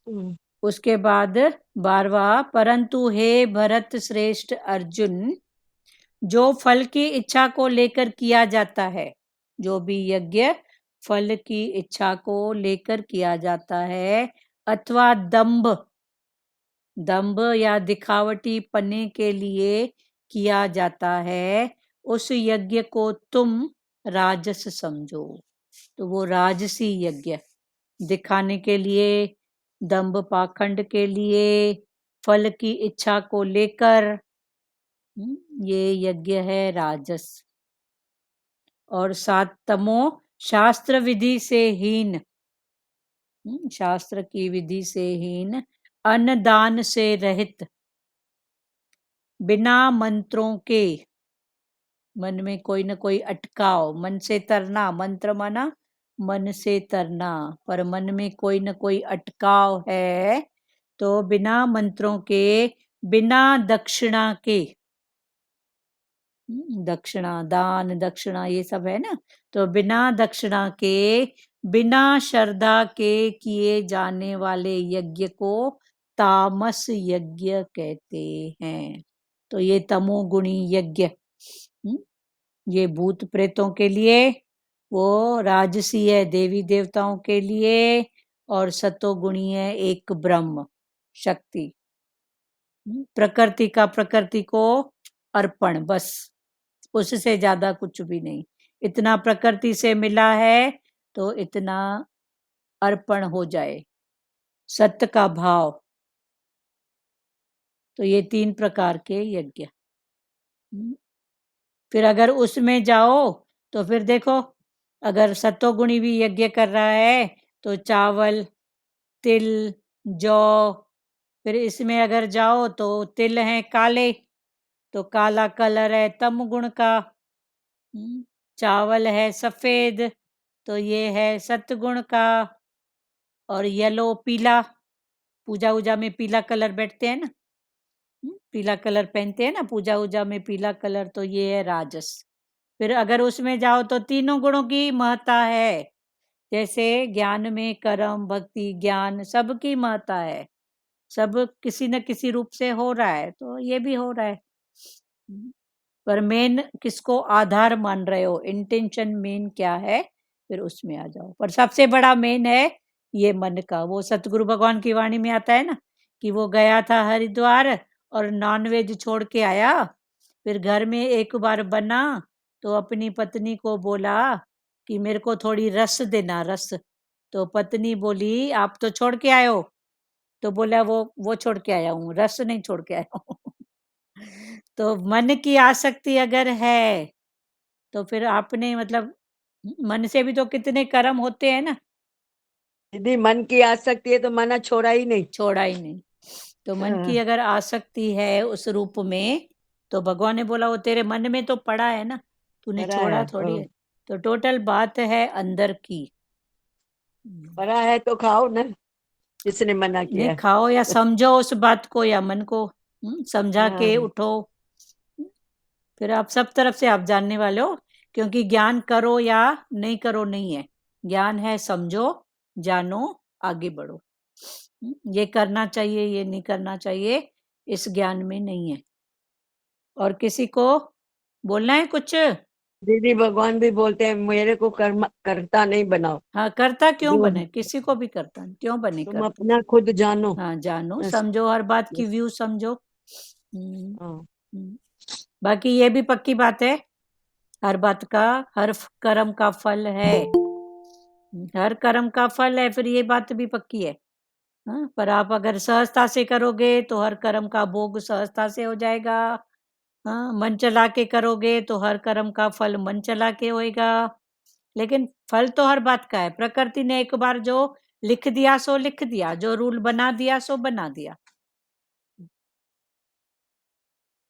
Speaker 2: हम्म,
Speaker 1: उसके बाद 12वां, परंतु हे भरत श्रेष्ठ अर्जुन, जो फल की इच्छा को लेकर किया जाता है, जो भी यज्ञ फल की इच्छा को लेकर किया जाता है, अथवा दंभ, दंभ या दिखावटी पने के लिए किया जाता है, उस यज्ञ को तुम राजस समझो। तो वो राजसी यज्ञ, दिखाने के लिए, दंभ पाखंड के लिए, फल की इच्छा को लेकर, ये यज्ञ है राजस। और 7 तमो, शास्त्र विधि से हीन, शास्त्र की विधि से हीन, अन्नदान से रहित, बिना मंत्रों के, मन में कोई न कोई अटकाव, मन से तरना, मंत्र माना मन से तरना, पर मन में कोई न कोई अटकाव है, तो बिना मंत्रों के, बिना दक्षिणा के, दक्षिणा, दान दक्षिणा ये सब है ना, तो बिना दक्षिणा के, बिना श्रद्धा के किए जाने वाले यज्ञ को तामस यज्ञ कहते हैं। तो ये तमोगुणी यज्ञ, ये भूत प्रेतों के लिए, वो राजसी है देवी देवताओं के लिए, और सतोगुणी है एक ब्रह्म शक्ति, प्रकृति का प्रकृति को अर्पण, बस उससे ज्यादा कुछ भी नहीं। इतना प्रकृति से मिला है तो इतना अर्पण हो जाए, सत्य का भाव। तो ये 3 प्रकार के यज्ञ। फिर अगर उसमें जाओ तो फिर देखो, अगर सतोगुणी भी यज्ञ कर रहा है तो चावल, तिल, जौ, फिर इसमें अगर जाओ तो तिल हैं काले, तो काला कलर है तम गुण का, चावल है सफेद, तो ये है सतगुण का, और येलो पीला, पूजा उजा में पीला कलर बैठते हैं ना, पीला कलर पहनते हैं ना पूजा उजा में पीला कलर, तो ये है राजस। फिर अगर उसमें जाओ तो तीनों गुणों की महत्ता है, जैसे ज्ञान में कर्म भक्ति ज्ञान सबकी महत्ता है, सब किसी न किसी रूप से हो रहा है, तो ये भी हो रहा है। पर मेन किसको आधार मान रहे हो, इंटेंशन मेन क्या है, फिर उसमें आ जाओ। पर सबसे बड़ा मेन है ये मन का। वो सतगुरु भगवान की वाणी में आता है ना कि वो गया था हरिद्वार और नॉनवेज छोड़ के आया, फिर घर में एक बार बना तो अपनी पत्नी को बोला कि मेरे को थोड़ी रस देना, रस। तो पत्नी बोली आप तो छोड़ के आए हो, तो बोला वो छोड़ के आया हूँ, रस नहीं छोड़ के आया हूँ। तो मन की आसक्ति अगर है तो फिर आपने मतलब मन से भी तो कितने कर्म होते हैं ना,
Speaker 2: यदि मन की आसक्ति है तो मना छोड़ा ही नहीं।
Speaker 1: छोड़ा ही नहीं। तो मन की अगर आसक्ति है उस रूप में, तो भगवान ने बोला वो तेरे मन में तो पड़ा है ना, तूने
Speaker 2: पड़ा
Speaker 1: छोड़ा
Speaker 2: है,
Speaker 1: थोड़ी है। तो टोटल बात है अंदर की।
Speaker 2: पड़ा है तो खाओ ना, जिसने मना किया
Speaker 1: नहीं
Speaker 2: है।
Speaker 1: खाओ या समझो उस बात को, या मन को समझा के
Speaker 2: हाँ,
Speaker 1: उठो। फिर आप सब तरफ से आप जानने वाले हो, क्योंकि ज्ञान करो या नहीं करो नहीं है, ज्ञान है समझो, जानो, आगे बढ़ो। ये करना चाहिए ये नहीं करना चाहिए, इस ज्ञान में नहीं है। और किसी को बोलना है कुछ?
Speaker 2: दीदी भगवान भी बोलते हैं मेरे को कर्म करता नहीं बनाओ,
Speaker 1: हाँ, करता क्यों
Speaker 2: जो
Speaker 1: बने, किसी को भी करता क्यों बने
Speaker 2: तुम
Speaker 1: करता।
Speaker 2: अपना खुद जानो।
Speaker 1: हाँ, जानो
Speaker 2: बस,
Speaker 1: समझो, हर बात की
Speaker 2: बस,
Speaker 1: व्यू समझो।
Speaker 2: हाँ।
Speaker 1: बाकी ये भी पक्की बात है, हर बात का, हर कर्म का फल है, हर कर्म का फल है, फिर ये बात भी पक्की है। हाँ, पर आप अगर सहजता से करोगे तो हर कर्म का भोग सहजता से हो जाएगा। हाँ, मन चला के करोगे तो हर कर्म का फल मन चला के होएगा। लेकिन फल तो हर बात का है, प्रकृति ने एक बार जो लिख दिया सो लिख दिया, जो रूल बना दिया सो बना दिया।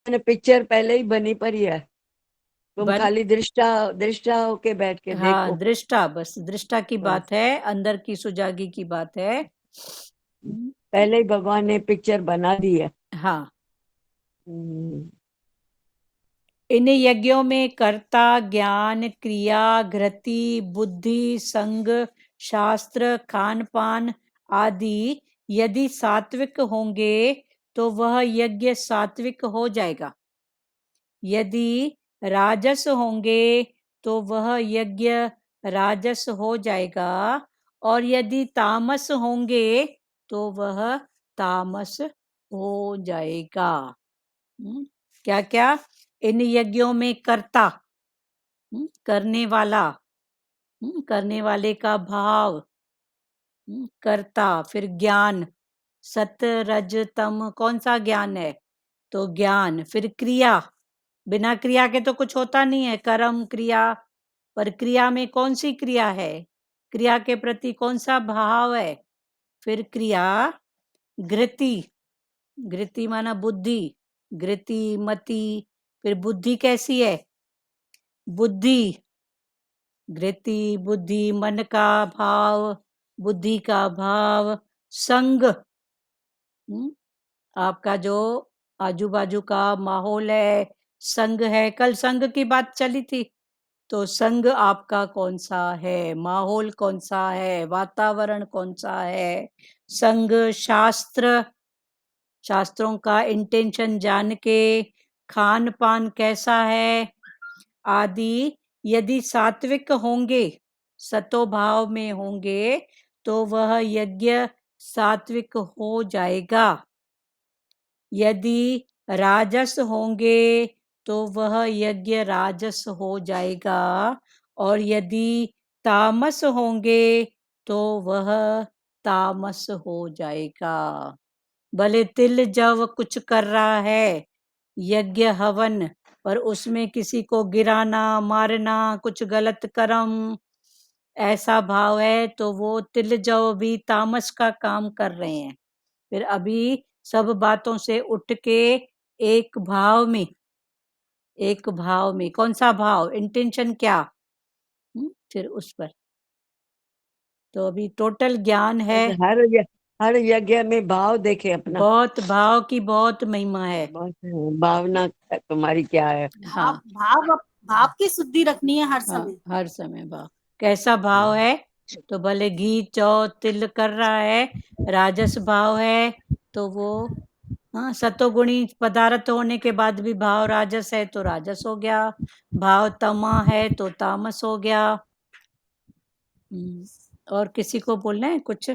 Speaker 2: मैंने पिक्चर पहले ही बनी पड़ी है, तुम
Speaker 1: बन
Speaker 2: खाली दृष्टा दृष्टा होके बैठ के
Speaker 1: हाँ
Speaker 2: देखो
Speaker 1: दृष्टा, बस दृष्टा की
Speaker 2: बस।
Speaker 1: बात है, अंदर की सुजागी की बात है।
Speaker 2: पहले ही भगवान ने पिक्चर बना दी है।
Speaker 1: हाँ,
Speaker 2: हम्म,
Speaker 1: इन यज्ञों में कर्ता, ज्ञान, क्रिया, घृति, बुद्धि, संग, शास्त्र, खान पान आदि यदि सात्विक होंगे तो वह यज्ञ सात्विक हो जाएगा। यदि राजस होंगे तो वह यज्ञ राजस हो जाएगा, और यदि तामस होंगे तो वह तामस हो जाएगा। क्या क्या? इन यज्ञों में कर्ता, करने वाला, करने वाले का भाव, कर्ता, फिर ज्ञान, सत्य रज तम, कौन सा ज्ञान है? तो ज्ञान, फिर क्रिया, बिना क्रिया के तो कुछ होता नहीं है, कर्म क्रिया, पर क्रिया में कौन सी क्रिया है, क्रिया के प्रति कौन सा भाव है? फिर क्रिया, घृति, घृति माना बुद्धि, घृति मति, फिर बुद्धि कैसी है? बुद्धि, घृति बुद्धि, मन का भाव, बुद्धि का भाव, संग, आपका जो आजू बाजू का माहौल है, संग है, कल संग की बात चली थी, तो संग आपका कौन सा है, माहौल कौन सा है, वातावरण कौन सा है, संग, शास्त्र, शास्त्रों का इंटेंशन जान के, खान पान कैसा है आदि यदि सात्विक होंगे, सतो भाव में होंगे, तो वह यज्ञ सात्विक हो जाएगा। यदि राजस होंगे तो वह यज्ञ राजस हो जाएगा, और यदि तामस होंगे तो वह तामस हो जाएगा। भले तिल जव कुछ कर रहा है, यज्ञ हवन, पर उसमें किसी को गिराना, मारना, कुछ गलत कर्म, ऐसा भाव है तो वो तिल जव भी तामस का काम कर रहे हैं। फिर अभी सब बातों से उठ के एक भाव में, एक भाव में, कौन सा भाव, इंटेंशन क्या, फिर उस पर। तो अभी टोटल ज्ञान है,
Speaker 2: हर यज्ञ में भाव देखे अपना,
Speaker 1: बहुत भाव की बहुत महिमा है।
Speaker 2: बहुत भावना तुम्हारी क्या है।
Speaker 1: हाँ
Speaker 4: भाव भाव की शुद्धि रखनी है हर
Speaker 1: हाँ,
Speaker 4: समय।
Speaker 1: हर समय भाव, कैसा भाव है? तो भले घी चौ तिल कर रहा है, राजस भाव है तो वो, हाँ, सतोगुणी पदार्थ होने के बाद भी भाव राजस है तो राजस हो गया, भाव तमा है तो तामस हो गया। और किसी को बोलना है कुछ?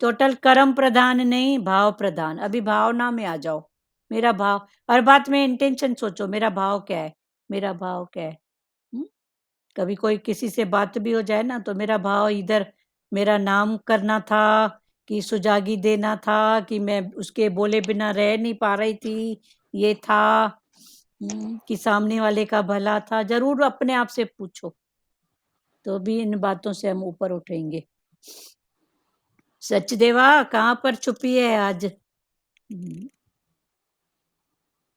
Speaker 1: टोटल कर्म प्रधान नहीं, भाव प्रधान। अभी भावना में आ जाओ, मेरा भाव, हर बात में इंटेंशन सोचो, मेरा भाव क्या है, मेरा भाव क्या है। कभी कोई किसी से बात भी हो जाए ना, तो मेरा भाव इधर मेरा नाम करना था कि सुजागी देना था कि मैं उसके बोले बिना रह नहीं पा रही थी, ये था कि सामने वाले का भला था, जरूर अपने आप से पूछो, तो भी इन बातों से हम ऊपर उठेंगे। सचदेवा कहाँ पर छुपी है आज?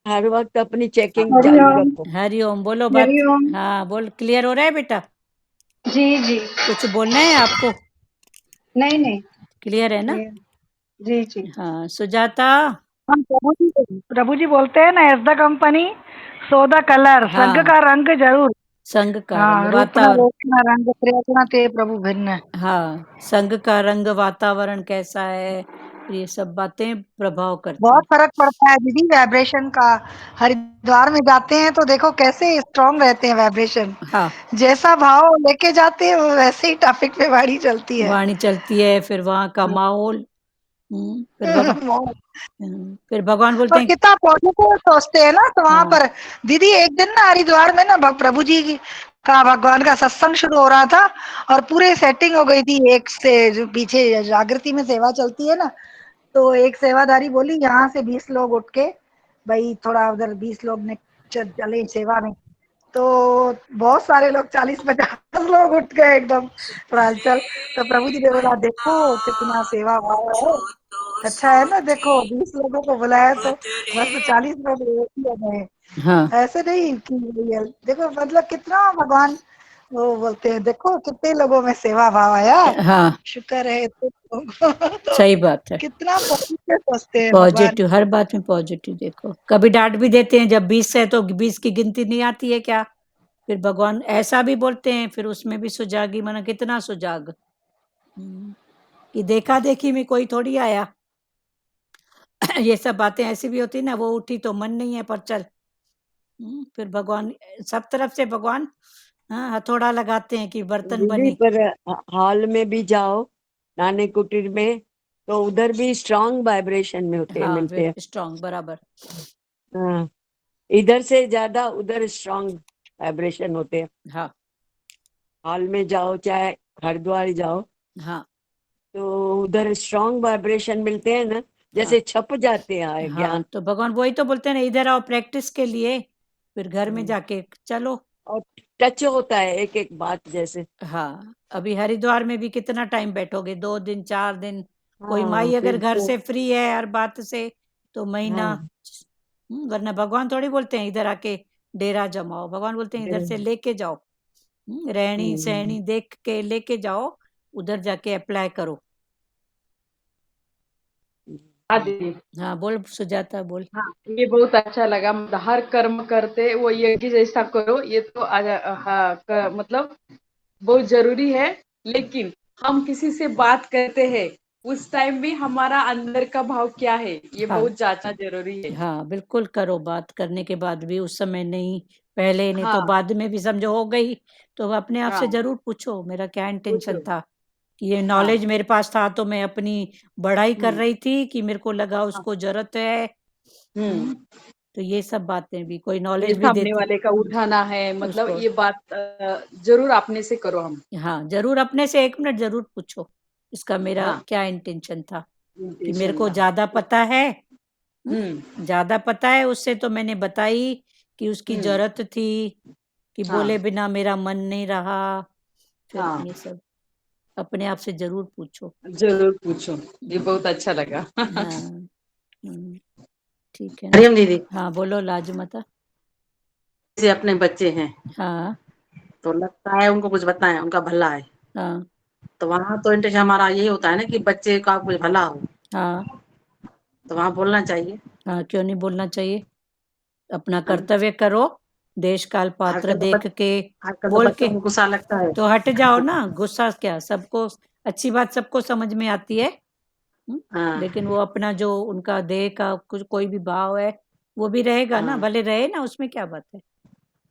Speaker 2: हर वक्त अपनी चेकिंग चालू रखो।
Speaker 1: हरिओम, बोलो बात।
Speaker 8: हरिओम।
Speaker 1: हाँ बोल, क्लियर हो रहा है बेटा?
Speaker 8: जी जी।
Speaker 1: कुछ बोलना है आपको?
Speaker 8: नहीं नहीं,
Speaker 1: क्लियर है ना?
Speaker 8: जी जी।
Speaker 1: हाँ सुजाता।
Speaker 8: हम प्रभु जी बोलते हैं ना, as the company so the colour.
Speaker 1: हाँ,
Speaker 8: संग का रंग जरूर।
Speaker 1: संग का
Speaker 8: हाँ,
Speaker 1: रंग,
Speaker 8: रूपना
Speaker 1: वातावरण।
Speaker 8: रोपना रंग प्रयत्न ते प्रभु भिन्न।
Speaker 1: हाँ, संग का रंग, वातावरण कैसा है, ये सब बातें प्रभाव करती
Speaker 8: बहुत
Speaker 1: है।
Speaker 8: फर्क पड़ता है दीदी वाइब्रेशन का। हरिद्वार में जाते हैं तो देखो कैसे स्ट्रांग रहते हैं वाइब्रेशन।
Speaker 1: हाँ,
Speaker 8: जैसा भाव लेके जाते हैं वो वैसे ही टॉपिक पे वाणी चलती है।
Speaker 1: वाणी चलती है, फिर वहाँ का माहौल, फिर भगवान बोलते
Speaker 8: और
Speaker 1: हैं।
Speaker 8: कितना पॉजिटिव सोचते हैं ना, तो वहां
Speaker 1: हाँ,
Speaker 8: पर दीदी एक दिन ना हरिद्वार में ना प्रभु जी का भगवान का सत्संग शुरू हो रहा था, और पूरे सेटिंग हो गई थी। एक से जो पीछे जागृति में सेवा चलती है ना, तो एक सेवादारी बोली यहाँ से 20 लोग उठ के भाई थोड़ा उधर 20 लोग ने चले सेवा में। तो बहुत सारे लोग 40-50 लोग उठ गए एकदम थोड़ा हलचल। तो प्रभु जी ने बोला देखो कितना सेवा भाव है, अच्छा है ना, देखो 20 लोगों को बुलाया तो बस 40 लोग ले गए।
Speaker 1: हाँ
Speaker 8: ऐसे नहीं कि देखो मतलब कितना भगवान वो बोलते हैं, देखो कितने लोगों में सेवा भाव आया,
Speaker 1: हाँ
Speaker 8: शुक्र है तो
Speaker 1: सही बात है।
Speaker 8: कितना पॉजिटिव सोचते हैं भगवान।
Speaker 1: पॉजिटिव, हर बात में पॉजिटिव देखो। कभी डांट भी देते हैं, जब 20 है तो 20 की गिनती नहीं आती है क्या, फिर भगवान ऐसा भी बोलते हैं, फिर उसमें भी सुजागी माना कितना सुजाग, कि देखा देखी में कोई थोड़ी आया। ये सब बातें ऐसी भी होती ना, वो उठी तो मन नहीं है पर चल। फिर भगवान सब तरफ से भगवान हथौड़ा लगाते हैं कि बर्तन
Speaker 2: दीदी
Speaker 1: बने।
Speaker 2: पर हॉल में भी जाओ, नाने कुटीर में, तो उधर भी स्ट्रांग वाइब्रेशन में होते
Speaker 1: हाँ
Speaker 2: मिलते हैं।
Speaker 1: स्ट्रांग बराबर।
Speaker 2: हाँ, इधर से ज्यादा उधर स्ट्रांग वाइब्रेशन होते हैं।
Speaker 1: हाँ
Speaker 2: हॉल में जाओ चाहे हरिद्वार जाओ,
Speaker 1: हाँ
Speaker 2: तो उधर स्ट्रांग वाइब्रेशन मिलते हैं ना, जैसे छप जाते हैं
Speaker 1: हाँ,
Speaker 2: ज्ञान।
Speaker 1: तो भगवान वही तो बोलते हैं ना, इधर आओ प्रैक्टिस के लिए, फिर घर में जाके चलो।
Speaker 2: और टच होता है एक एक बात जैसे।
Speaker 1: हाँ, अभी हरिद्वार में भी कितना टाइम बैठोगे, 2 दिन 4 दिन। कोई
Speaker 2: हाँ
Speaker 1: माई अगर
Speaker 2: फिर
Speaker 1: घर
Speaker 2: तो
Speaker 1: से फ्री है हर बात से तो महीना।
Speaker 2: हाँ
Speaker 1: वरना भगवान थोड़ी बोलते हैं इधर आके डेरा जमाओ, भगवान बोलते हैं इधर से लेके जाओ। रहनी सहनी देख के लेके जाओ, उधर जाके अप्लाई करो।
Speaker 9: हाँ दीदी।
Speaker 1: हाँ बोल सुजाता बोल।
Speaker 9: हाँ, ये बहुत अच्छा लगा। मतलब हर कर्म करते वो यज्ञ जैसा करो, ये तो हाँ, मतलब बहुत जरूरी है। लेकिन हम किसी से बात करते हैं उस टाइम भी हमारा अंदर का भाव क्या है, ये
Speaker 1: हाँ
Speaker 9: बहुत जांचना जरूरी है।
Speaker 1: हाँ बिल्कुल करो, बात करने के बाद भी उस समय नहीं, पहले नहीं तो
Speaker 9: हाँ
Speaker 1: बाद में भी समझो हो गई तो अपने आप से
Speaker 9: हाँ,
Speaker 1: जरूर पूछो मेरा क्या इंटेंशन
Speaker 9: पूछो।
Speaker 1: था, कि ये
Speaker 9: हाँ
Speaker 1: नॉलेज मेरे पास था तो मैं अपनी बढ़ाई कर
Speaker 9: हम्म
Speaker 1: रही थी कि मेरे को लगा उसको जरूरत है।
Speaker 9: हम्म,
Speaker 1: तो ये सब बातें भी कोई
Speaker 9: ये
Speaker 1: नॉलेज भी
Speaker 9: सामने
Speaker 1: देती।
Speaker 9: वाले का उठाना है, मतलब
Speaker 1: उसको
Speaker 9: ये बात जरूर अपने से करो हम।
Speaker 1: हाँ जरूर अपने से 1 मिनट जरूर पूछो, इसका मेरा
Speaker 9: हाँ,
Speaker 1: क्या इंटेंशन था, कि मेरे
Speaker 9: इंटेंशन
Speaker 1: को
Speaker 9: था।
Speaker 1: ज्यादा पता है।
Speaker 9: हम्म
Speaker 1: ज्यादा पता है उससे तो मैंने बताई कि उसकी
Speaker 9: हम्म,
Speaker 1: जरूरत थी, कि बोले
Speaker 9: हाँ
Speaker 1: बिना मेरा मन नहीं रहा। फिर
Speaker 9: हाँ,
Speaker 1: ये सब अपने आप से जरूर पूछो।
Speaker 9: जरूर पूछो, ये बहुत अच्छा लगा।
Speaker 1: हाँ ठीक है ना।
Speaker 3: हरिओम दीदी,
Speaker 1: हाँ बोलो लाजमता।
Speaker 3: जैसे अपने बच्चे हैं
Speaker 1: हाँ
Speaker 3: तो लगता है उनको कुछ बताएं, उनका भला है,
Speaker 1: हाँ
Speaker 3: तो वहां तो इंटेंशन हमारा यही होता है ना कि बच्चे का कुछ भला हो,
Speaker 1: हाँ
Speaker 3: तो वहां बोलना चाहिए।
Speaker 1: हाँ क्यों नहीं बोलना चाहिए, अपना
Speaker 3: है ना?
Speaker 1: कर्तव्य करो, देश काल पात्र
Speaker 3: आजकल तो
Speaker 1: देख के
Speaker 3: आजकल तो
Speaker 1: बोल
Speaker 3: बच्चों
Speaker 1: के
Speaker 3: को गुस्सा लगता है।
Speaker 1: तो हट जाओ ना। गुस्सा क्या, सबको अच्छी बात सबको समझ में आती है।
Speaker 3: हाँ
Speaker 1: लेकिन वो अपना जो उनका देह का कुछ कोई भी भाव है वो भी रहेगा ना,
Speaker 3: हाँ,
Speaker 1: भले रहे ना, उसमें क्या बात है।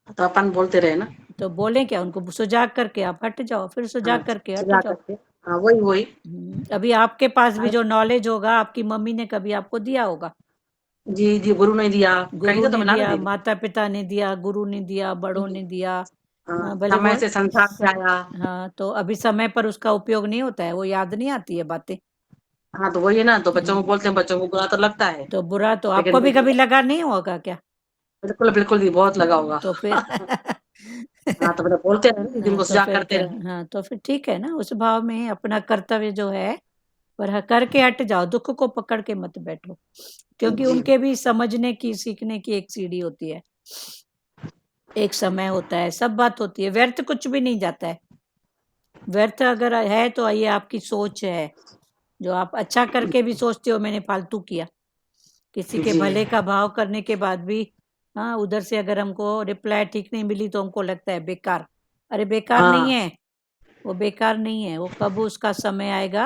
Speaker 3: तो अपन बोलते रहे ना।
Speaker 1: तो बोले क्या, उनको सुजाग करके आप हट जाओ, फिर
Speaker 3: हाँ,
Speaker 1: सुजाग करके हट
Speaker 3: सजा
Speaker 1: जाओ।
Speaker 3: करके, हाँ वही वही।
Speaker 1: अभी आपके पास भी जो नॉलेज होगा आपकी मम्मी ने कभी आपको दिया होगा,
Speaker 3: जी जी, गुरु नहीं दिया, कहीं
Speaker 1: गुरु
Speaker 3: से तो
Speaker 1: ने
Speaker 3: मिला ना
Speaker 1: दिया,
Speaker 3: दीदी।
Speaker 1: माता पिता ने दिया, गुरु ने दिया, बड़ों ने दिया।
Speaker 3: हाँ,
Speaker 1: भले वो
Speaker 3: समय से संसार से आया।
Speaker 1: हाँ, तो अभी समय पर उसका उपयोग नहीं होता है, वो याद नहीं आती है बातें।
Speaker 3: हाँ तो वही है ना, तो बच्चों को बोलते हैं, बच्चों को बुरा तो लगता है।
Speaker 1: तो बुरा तो
Speaker 3: लेकिन
Speaker 1: आपको भी कभी लगा नहीं होगा क्या।
Speaker 3: बिल्कुल बिल्कुल दी, बहुत लगा होगा।
Speaker 1: तो फिर
Speaker 3: हाँ तो मतलब बोलते रहे ना,
Speaker 1: हाँ
Speaker 3: जिनको
Speaker 1: तो
Speaker 3: सजा
Speaker 1: फिर
Speaker 3: करते
Speaker 1: क्या,
Speaker 3: रहे।
Speaker 1: हाँ तो फिर ठीक है ना, उस भाव में अपना कर्तव्य जो है पर करके हट जाओ, दुख को पकड़ के मत बैठो, क्योंकि
Speaker 3: जी
Speaker 1: उनके भी समझने की सीखने की एक सीढ़ी होती है, एक समय होता है, सब बात होती है, व्यर्थ कुछ भी नहीं जाता है। व्यर्थ अगर है तो ये आपकी सोच है, जो आप अच्छा करके भी सोचते हो मैंने फालतू किया, किसी के
Speaker 3: जी,
Speaker 1: भले का भाव करने के बाद भी हाँ उधर से अगर हमको रिप्लाई ठीक नहीं मिली तो हमको लगता है बेकार। अरे बेकार नहीं
Speaker 3: हाँ
Speaker 1: है, वो बेकार नहीं है, वो कब उसका समय आएगा।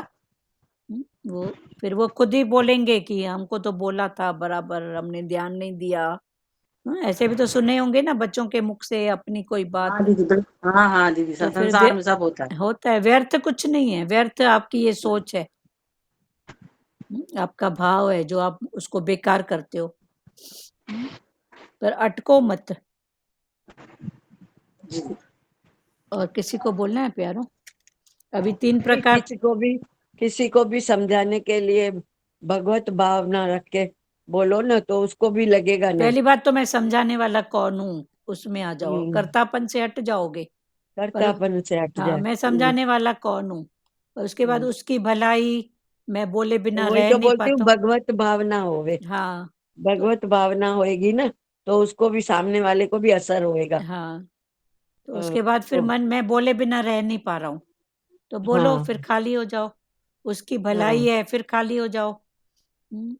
Speaker 1: वो फिर वो खुद ही बोलेंगे कि हमको तो बोला था बराबर, हमने ध्यान नहीं दिया। ऐसे भी तो सुने होंगे ना बच्चों के मुख से अपनी कोई बात।
Speaker 3: हाँ दीदी, हाँ हाँ दीदी,
Speaker 1: तो फिर
Speaker 3: संसार में सब होता है।
Speaker 1: होता है, व्यर्थ कुछ नहीं है, व्यर्थ आपकी ये सोच है। आपका भाव है जो आप उसको बेकार करते हो। पर अटको मत।
Speaker 3: जी
Speaker 1: और किसी को बोलना है प्यारो, अभी 3
Speaker 2: नहीं,
Speaker 1: प्रकार।
Speaker 2: किसी को भी समझाने के लिए भगवत भावना रख के बोलो ना, तो उसको भी लगेगा ना।
Speaker 1: पहली बात तो मैं समझाने वाला कौन हूँ उसमें आ जाओ,
Speaker 2: हम्म,
Speaker 1: कर्तापन से हट जाओगे। पर
Speaker 2: कर्तापन से हट
Speaker 1: हाँ
Speaker 2: जाए।
Speaker 1: मैं समझाने वाला कौन हूँ, और उसके बाद उसकी भलाई मैं बोले बिना
Speaker 2: वही
Speaker 1: रह
Speaker 2: तो
Speaker 1: नहीं
Speaker 2: बोलती हूँ,
Speaker 1: पाता हूँ।
Speaker 2: भगवत भावना होवे।
Speaker 1: हाँ
Speaker 2: भगवत भावना होएगी ना, तो उसको भी, सामने वाले को भी असर होएगा।
Speaker 1: हाँ। तो
Speaker 2: अ,
Speaker 1: उसके बाद फिर
Speaker 2: तो
Speaker 1: मन मैं बोले बिना रह नहीं पा रहा हूँ, तो बोलो
Speaker 2: हाँ
Speaker 1: फिर खाली हो जाओ, उसकी भलाई
Speaker 2: हाँ,
Speaker 1: है, फिर खाली हो जाओ। हम्म,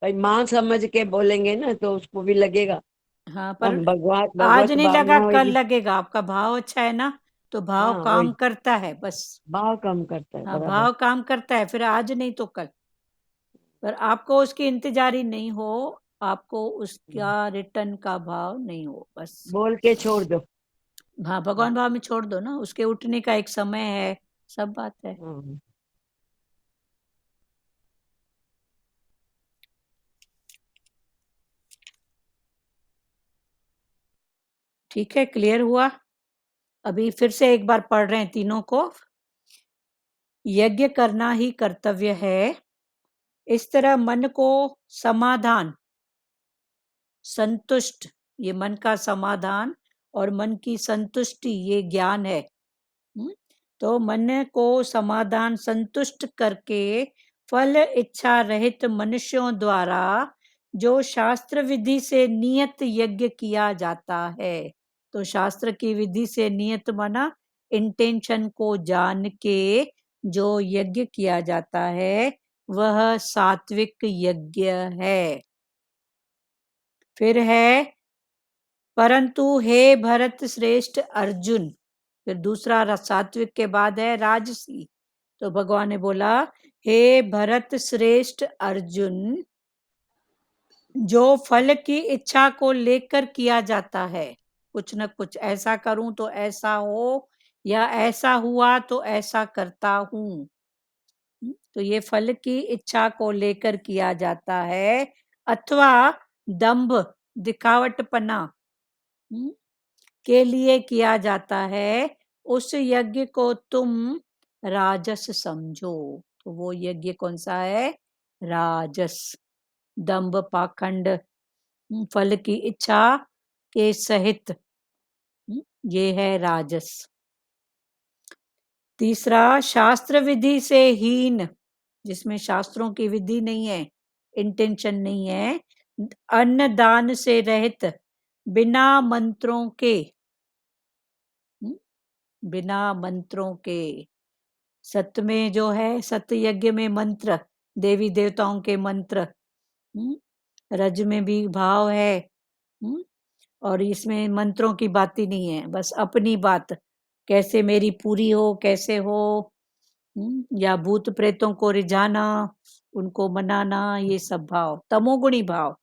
Speaker 2: भाई माँ समझ के बोलेंगे ना तो उसको भी लगेगा।
Speaker 1: हाँ पर
Speaker 2: हम भगवत
Speaker 1: आज
Speaker 2: भगवत
Speaker 1: नहीं लगा,
Speaker 2: भावना
Speaker 1: कल
Speaker 2: होएगी।
Speaker 1: लगेगा। आपका भाव अच्छा है ना, तो भाव
Speaker 2: हाँ
Speaker 1: काम
Speaker 2: वही,
Speaker 1: करता है बस।
Speaker 2: भाव कम करता है,
Speaker 1: हाँ
Speaker 2: बराबर।
Speaker 1: भाव काम करता है, फिर आज नहीं तो कल। पर आपको उसकी इंतजारी नहीं हो, आपको उसका रिटर्न का भाव नहीं हो, बस।
Speaker 2: बोल के छोड़ दो।
Speaker 1: हाँ भगवान भाव में छोड़ दो ना, उसके उठने का एक समय है, सब बात है।
Speaker 2: हाँ।
Speaker 1: ठीक है, क्लियर हुआ। अभी फिर से एक बार पढ़ रहे हैं तीनों को। यज्ञ करना ही कर्तव्य है, इस तरह मन को समाधान, संतुष्ट, ये मन का समाधान और मन की संतुष्टि ये ज्ञान है। तो मन को समाधान संतुष्ट करके फल इच्छा रहित मनुष्यों द्वारा जो शास्त्र विधि से नियत यज्ञ किया जाता है, तो शास्त्र की विधि से नियत माना इंटेंशन को जान के जो यज्ञ किया जाता है वह सात्विक यज्ञ है। फिर है, परंतु हे भरत श्रेष्ठ अर्जुन, फिर दूसरा सात्विक के बाद है राजसी। तो भगवान ने बोला, हे भरत श्रेष्ठ अर्जुन, जो फल की इच्छा को लेकर किया जाता है, कुछ न कुछ ऐसा करूं तो ऐसा हो, या ऐसा हुआ तो ऐसा करता हूं, तो ये फल की इच्छा को लेकर किया जाता है, अथवा दंभ दिखावटपना के लिए किया जाता है, उस यज्ञ को तुम राजस समझो। तो वो यज्ञ कौन सा है? राजस। दंभ पाखंड, फल की इच्छा के सहित, ये है राजस। तीसरा, शास्त्र विधि से हीन, जिसमें शास्त्रों की विधि नहीं है, इंटेंशन नहीं है, अन्न दान से रहित, बिना मंत्रों के, बिना मंत्रों के। सत्य में जो है, सत्य यज्ञ में मंत्र, देवी देवताओं के मंत्र, रज में भी भाव है, और इसमें मंत्रों की बात ही नहीं है, बस अपनी बात, कैसे मेरी पूरी हो, कैसे हो, या भूत प्रेतों को रिझाना, उनको मनाना, ये सब भाव तमोगुणी भाव।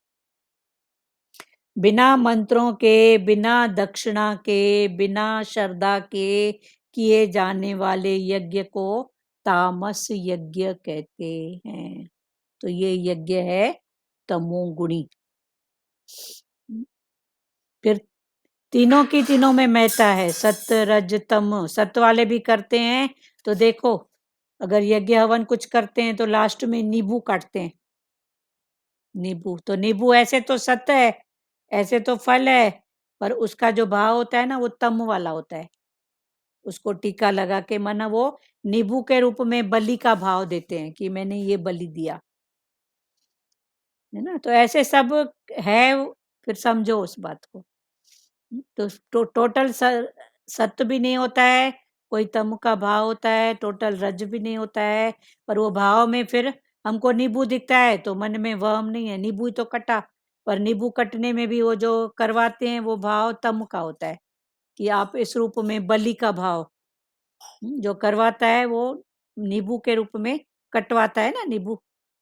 Speaker 1: बिना मंत्रों के, बिना दक्षिणा के, बिना श्रद्धा के किए जाने वाले यज्ञ को तामस यज्ञ कहते हैं। तो ये यज्ञ है तमोगुणी। फिर तीनों की तीनों में महता है, सत्य रज तम। सत्य वाले भी करते हैं, तो देखो अगर यज्ञ हवन कुछ करते हैं तो लास्ट में नींबू काटते हैं, नींबू, तो नींबू ऐसे तो सत्य है, ऐसे तो फल है, पर उसका जो भाव होता है ना वो तम वाला होता है। उसको टीका लगा के माना वो नींबू के रूप में बलि का भाव देते हैं कि मैंने ये बलि दिया, है ना। तो ऐसे सब है, फिर समझो उस बात को। तो टोटल सत्य भी नहीं होता है, कोई तम का भाव होता है, टोटल रज भी नहीं होता है, पर वो भाव में फिर हमको नींबू दिखता है तो मन में वहम नहीं है, नींबू तो कटा, पर नींबू कटने में भी वो जो करवाते हैं वो भाव तम का होता है, कि आप इस रूप में बलि का भाव, जो करवाता है वो नींबू के रूप में कटवाता है ना नींबू,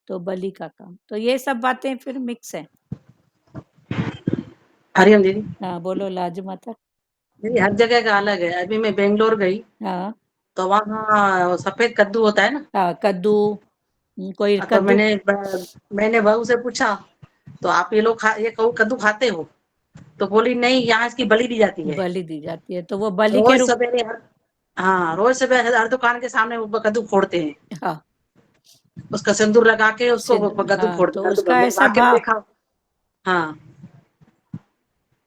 Speaker 1: तो बलि का काम। तो ये सब बातें फिर मिक्स है।
Speaker 3: हरिओम दीदी।
Speaker 1: हाँ बोलो लाज माता।
Speaker 3: दीदी हर जगह का अलग है। अभी मैं बेंगलोर गई
Speaker 1: हाँ
Speaker 3: तो वहाँ सफेद कद्दू होता है ना,
Speaker 1: हाँ कद्दू, कोई
Speaker 3: तो
Speaker 1: कद्दू,
Speaker 3: मैंने बहू से पूछा, तो आप ये लोग ये कद्दू खाते हो? तो बोली नहीं, यहाँ इसकी बलि दी जाती है।
Speaker 1: बलि दी जाती है, तो वो बलि के
Speaker 3: रोज
Speaker 1: रूप।
Speaker 3: सवेरे हाँ, रोज सवेरे हर दुकान के सामने वो कद्दू फोड़ते हैं,
Speaker 1: हाँ
Speaker 3: उसका सिंदूर लगा के उसको कद्दू
Speaker 1: हाँ,
Speaker 3: फोड़ते
Speaker 1: तो
Speaker 3: हैं।
Speaker 1: उसका
Speaker 3: मैंने
Speaker 1: ऐसा
Speaker 3: वाकई में
Speaker 1: भाव।
Speaker 3: देखा। हाँ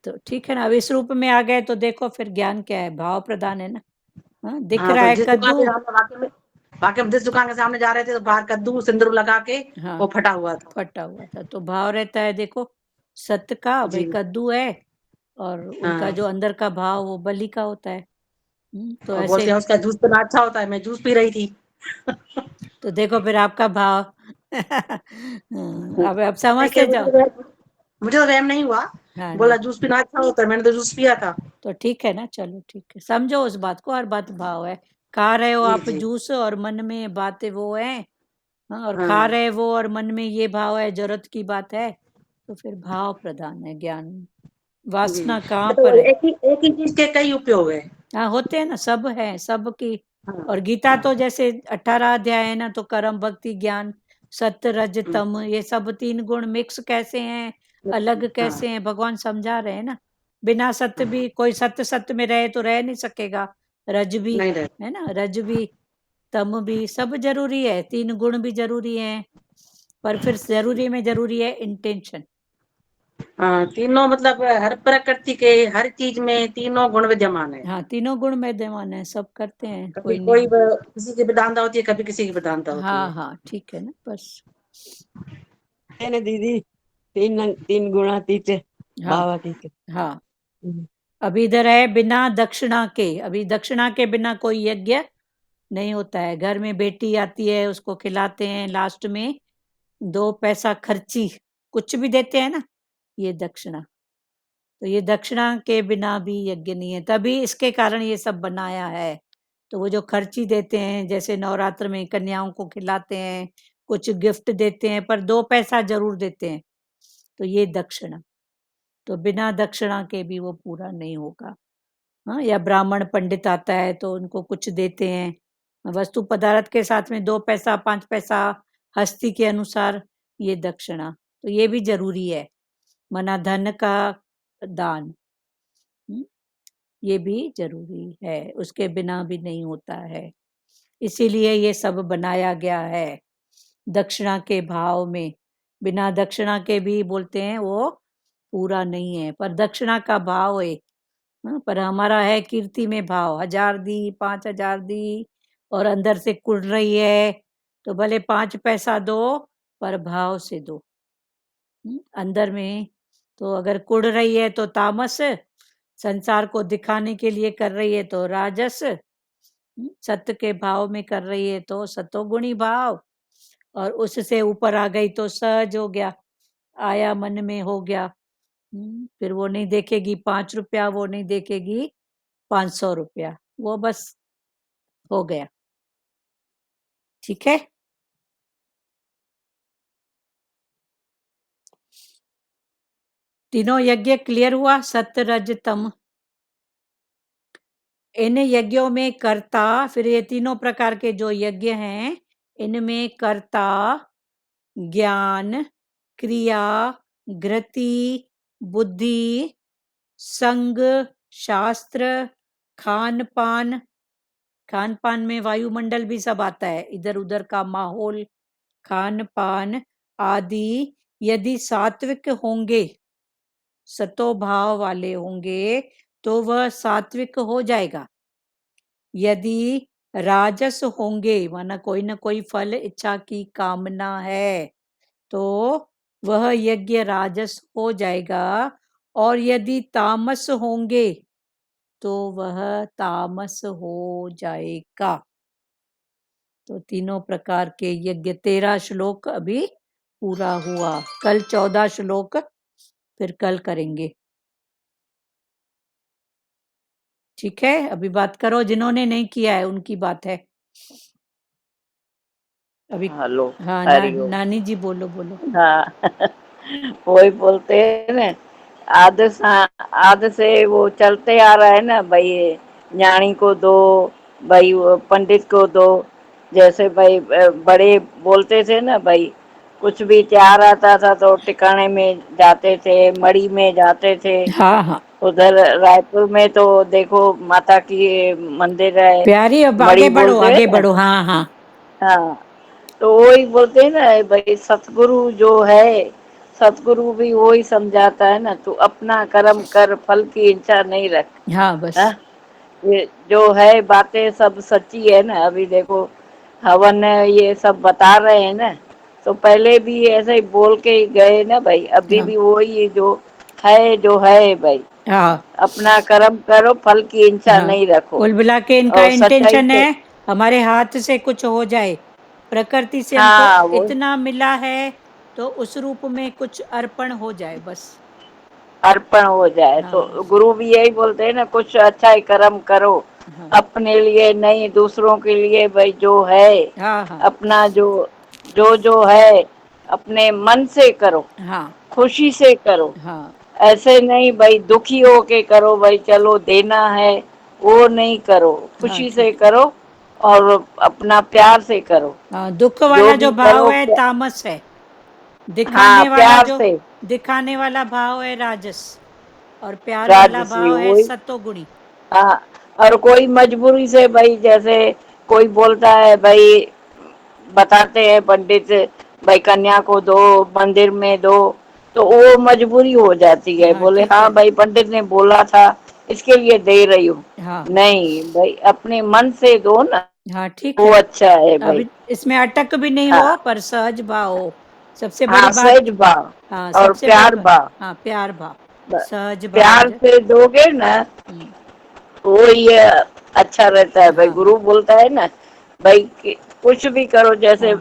Speaker 1: तो ठीक है ना, अब इस रूप में आ गए तो देखो फिर ज्ञान क्या है, भाव प्रदान है ना। हाँ दिख
Speaker 3: हाँ,
Speaker 1: रहा
Speaker 3: तो
Speaker 1: है
Speaker 3: जिस दुकान
Speaker 1: कद्दू,
Speaker 3: पे हमने वाकई में बाकी हम जिस दुकान के सामने जा रहे थे तो बाहर कद्दू सिंदूर लगा के
Speaker 1: हाँ
Speaker 3: वो फटा हुआ था।
Speaker 1: फटा हुआ था। तो भाव रहता है देखो सत्य का, भाई
Speaker 3: जी।
Speaker 1: कद्दू है और उनका
Speaker 3: हाँ।
Speaker 1: जो अंदर का भाव वो बलि का होता है। तो
Speaker 3: और
Speaker 1: ऐसे
Speaker 3: बोलते हैं उसका जूस पीना अच्छा होता है, मैं जूस पी रही थी।
Speaker 1: तो देखो फिर आपका भाव अब समझते
Speaker 3: लेकिन
Speaker 1: जाओ।
Speaker 3: मुझे तो वहम नहीं हुआ,
Speaker 1: हाँ
Speaker 3: बोला
Speaker 1: नहीं
Speaker 3: जूस पीना अच्छा होता है, मैंने तो जूस पिया था।
Speaker 1: तो ठीक है ना, चलो ठीक है, समझो उस बात को, हर बात भाव है। खा रहे हो
Speaker 3: जी
Speaker 1: आप
Speaker 3: जी।
Speaker 1: जूस और मन में बातें वो है, हाँ, और खा
Speaker 3: हाँ
Speaker 1: रहे वो और मन में ये भाव है, जरूरत की बात है, तो फिर भाव प्रधान है ज्ञान।
Speaker 3: जी।
Speaker 1: वासना कहाँ
Speaker 3: तो
Speaker 1: पर है?
Speaker 3: एक ही चीज के कई उपयोग है।
Speaker 1: हाँ होते हैं ना, सब है, सब की।
Speaker 3: हाँ।
Speaker 1: और गीता तो जैसे 18 अध्याय है ना, तो कर्म भक्ति ज्ञान सत्य रज तम, ये सब 3 गुण मिक्स कैसे हैं, अलग कैसे हैं, भगवान समझा रहे हैं ना। बिना सत्य भी कोई सत्य में रहे तो रह नहीं सकेगा। रज भी
Speaker 3: नहीं रहे।
Speaker 1: है ना, रज भी तम भी सब जरूरी है, 3 गुण भी जरूरी हैं, पर फिर जरूरी में जरूरी है इंटेंशन।
Speaker 3: हाँ, तीनों मतलब हर प्रकृति के हर चीज में तीनों गुण विद्यमान है।
Speaker 1: हाँ 3 गुण विद्यमान है, सब करते हैं,
Speaker 3: कभी
Speaker 1: कोई नहीं।
Speaker 3: किसी की प्रधानता होती है, कभी किसी की प्रधानता होती
Speaker 1: हाँ
Speaker 3: है।
Speaker 1: हाँ ठीक है ना, बस।
Speaker 2: है ना दीदी, तीन गुणातीत
Speaker 1: हाँ
Speaker 2: भावातीत।
Speaker 1: हाँ
Speaker 2: हम्म।
Speaker 1: अभी इधर है बिना दक्षिणा के, अभी दक्षिणा के बिना कोई यज्ञ नहीं होता है। घर में बेटी आती है, उसको खिलाते हैं, लास्ट में 2 पैसा खर्ची कुछ भी देते हैं ना, ये दक्षिणा। तो ये दक्षिणा के बिना भी यज्ञ नहीं है, तभी इसके कारण ये सब बनाया है। तो वो जो खर्ची देते हैं, जैसे नवरात्र में कन्याओं को खिलाते हैं, कुछ गिफ्ट देते हैं, पर 2 पैसा जरूर देते हैं, तो ये दक्षिणा। तो बिना दक्षिणा के भी वो पूरा नहीं होगा। हाँ, या ब्राह्मण पंडित आता है तो उनको कुछ देते हैं वस्तु पदार्थ के साथ में, 2 पैसा 5 पैसा हस्ती के अनुसार, ये दक्षिणा। तो ये भी जरूरी है, मना धन का दान, ये भी जरूरी है, उसके बिना भी नहीं होता है। इसीलिए ये सब बनाया गया है दक्षिणा के भाव में। बिना दक्षिणा के भी बोलते हैं वो पूरा नहीं है, पर दक्षिणा का भाव है। हाँ, पर हमारा है कीर्ति में भाव, 1000 दी 5000 दी और अंदर से कुड़ रही है, तो भले 5 पैसा दो पर भाव से दो। अंदर में तो अगर कुड़ रही है तो तामस, संसार को दिखाने के लिए कर रही है तो राजस, सत्य के भाव में कर रही है तो सतोगुणी भाव, और उससे ऊपर आ गई तो सहज हो गया, आया मन में हो गया। फिर वो नहीं देखेगी 5 रुपया, वो नहीं देखेगी 500 रुपया, वो बस हो गया। ठीक है, तीनों यज्ञ क्लियर हुआ, सत्य रज तम। इन यज्ञों में कर्ता, फिर ये तीनों प्रकार के जो यज्ञ हैं, इनमें कर्ता, ज्ञान, क्रिया, घृति, बुद्धि, संग, शास्त्र, खान पान, खान पान में वायुमंडल भी सब आता है, इधर उधर का माहौल, खान पान आदि यदि सात्विक होंगे, सतो भाव वाले होंगे, तो वह सात्विक हो जाएगा। यदि राजस होंगे, माना कोई ना कोई फल इच्छा की कामना है, तो वह यज्ञ राजस हो जाएगा। और यदि तामस होंगे तो वह तामस हो जाएगा। तो तीनों प्रकार के यज्ञ, 13 श्लोक अभी पूरा हुआ, कल 14 श्लोक फिर कल करेंगे। ठीक है, अभी बात करो, जिन्होंने नहीं किया है उनकी बात है अभी।
Speaker 10: हेलो।
Speaker 1: हाँ
Speaker 10: हरिओम।
Speaker 1: नानी जी बोलो बोलो।
Speaker 10: हाँ वही बोलते हैं ना, आद से वो चलते आ रहा है ना भाई, ज्ञानी को दो, भाई वो पंडित को दो। जैसे भाई बड़े बोलते थे ना भाई, कुछ भी त्योहार आता था तो टिकाणे में जाते थे, मड़ी में जाते थे।
Speaker 1: हाँ हाँ
Speaker 10: उधर रायपुर में तो देखो माता की मंदिर है,
Speaker 1: प्यारी, अब
Speaker 10: मड़ी
Speaker 1: आगे बढ़ो
Speaker 10: बोलते हैं
Speaker 1: आगे
Speaker 10: ना।
Speaker 1: बढ़ो। हाँ हाँ
Speaker 10: हाँ, तो वही बोलते हैं ना भाई, सतगुरु जो है, सतगुरु भी वही समझाता है ना, तू अपना कर्म कर, फल की इच्छा नहीं रख।
Speaker 1: हाँ बस।
Speaker 10: हाँ, ये जो है बातें सब सच्ची है ना। अभी देखो हवन ये सब बता रहे हैं ना, तो पहले भी ऐसे ही बोल के ही गए ना भाई, अभी
Speaker 1: हाँ
Speaker 10: भी वही जो है भाई।
Speaker 1: हाँ
Speaker 10: अपना कर्म करो, फल की इच्छा
Speaker 1: हाँ,
Speaker 10: नहीं रखो,
Speaker 1: कुल मिला के इनका
Speaker 10: और सच्चाई
Speaker 1: इंटेंशन
Speaker 10: से।
Speaker 1: है हमारे हाथ से कुछ हो जाए, प्रकृति से हमको
Speaker 10: हाँ वो
Speaker 1: इतना मिला है तो उस रूप में कुछ अर्पण हो जाए बस।
Speaker 10: अर्पण हो जाए।
Speaker 1: हाँ
Speaker 10: तो गुरु भी यही बोलते हैं ना, कुछ अच्छा ही कर्म करो,
Speaker 1: हाँ
Speaker 10: अपने लिए नहीं, दूसरों के लिए भाई। जो है
Speaker 1: हाँ हाँ
Speaker 10: अपना जो है अपने मन से करो,
Speaker 1: हाँ
Speaker 10: खुशी से करो।
Speaker 1: हाँ
Speaker 10: ऐसे नहीं भाई दुखी हो के करो, भाई चलो देना है, वो नहीं करो।
Speaker 1: हाँ
Speaker 10: खुशी से
Speaker 1: ठीक है।
Speaker 10: करो और अपना प्यार से करो।
Speaker 1: हाँ, दुख
Speaker 10: जो
Speaker 1: वाला जो
Speaker 10: भी
Speaker 1: भाव
Speaker 10: करो
Speaker 1: है तामस है,
Speaker 10: हाँ प्यार से।
Speaker 1: दिखाने वाला भाव है राजस, और प्यार वाला
Speaker 10: राजसी
Speaker 1: भाव है
Speaker 10: वही।
Speaker 1: सत्वगुणी।
Speaker 10: हाँ, और कोई मजबूरी से भाई, जैसे कोई बोलता है भाई, बताते हैं पंडित, भाई कन्या को दो, मंदिर में दो, तो वो मजबूरी हो जाती है।
Speaker 1: हाँ
Speaker 10: बोले
Speaker 1: ठीक
Speaker 10: हाँ
Speaker 1: है।
Speaker 10: भाई पंडित ने बोला था, इसके लिए दे रही हूँ।
Speaker 1: हाँ
Speaker 10: नहीं भाई, अपने मन से दो ना,
Speaker 1: हाँ ठीक
Speaker 10: वो
Speaker 1: है।
Speaker 10: अच्छा है
Speaker 1: अब
Speaker 10: भाई।
Speaker 1: इसमें अटक भी नहीं हो,
Speaker 10: हाँ
Speaker 1: पर सहज भाव हो, सबसे बड़ी
Speaker 10: हाँ,
Speaker 1: बात।
Speaker 10: सहज भाव
Speaker 1: हाँ
Speaker 10: और
Speaker 1: सबसे बड़ी
Speaker 10: प्यार
Speaker 1: बात।
Speaker 10: भाव।
Speaker 1: हाँ प्यार भाव, सहज भाव
Speaker 10: प्यार से दोगे ना, वो ये अच्छा रहता है भाई।
Speaker 1: हाँ
Speaker 10: गुरु बोलता है ना भाई कुछ भी करो, जैसे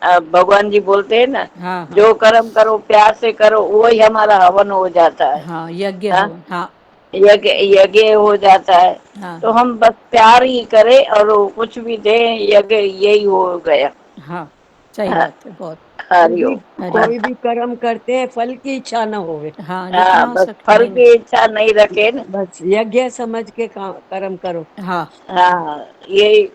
Speaker 1: हाँ
Speaker 10: भगवान जी बोलते हैं ना,
Speaker 1: हाँ हाँ
Speaker 10: जो कर्म करो प्यार से करो, वही हमारा हवन हो जाता है।
Speaker 1: हाँ, यज्ञ
Speaker 10: हाँ,
Speaker 1: हवन। हाँ
Speaker 10: यज्ञ यज्ञ हो जाता है।
Speaker 1: हाँ
Speaker 10: तो
Speaker 1: हाँ
Speaker 10: हम बस प्यार ही करें और वो कुछ भी दें, यज्ञ यही हो गया।
Speaker 1: हाँ, सही
Speaker 10: हाँ,
Speaker 1: बात है बहुत।
Speaker 2: दीदी
Speaker 10: हरिओम।
Speaker 1: हरिओम।
Speaker 2: कोई भी कर्म करते हैं फल की इच्छा न होवे,
Speaker 1: हाँ जितना
Speaker 10: हाँ,
Speaker 1: हो
Speaker 10: बस
Speaker 1: सके
Speaker 10: फल
Speaker 1: नहीं।
Speaker 10: की इच्छा नहीं रखे ना।
Speaker 2: बस यज्ञ समझ के कर्म करो।
Speaker 1: हाँ
Speaker 10: हाँ, यही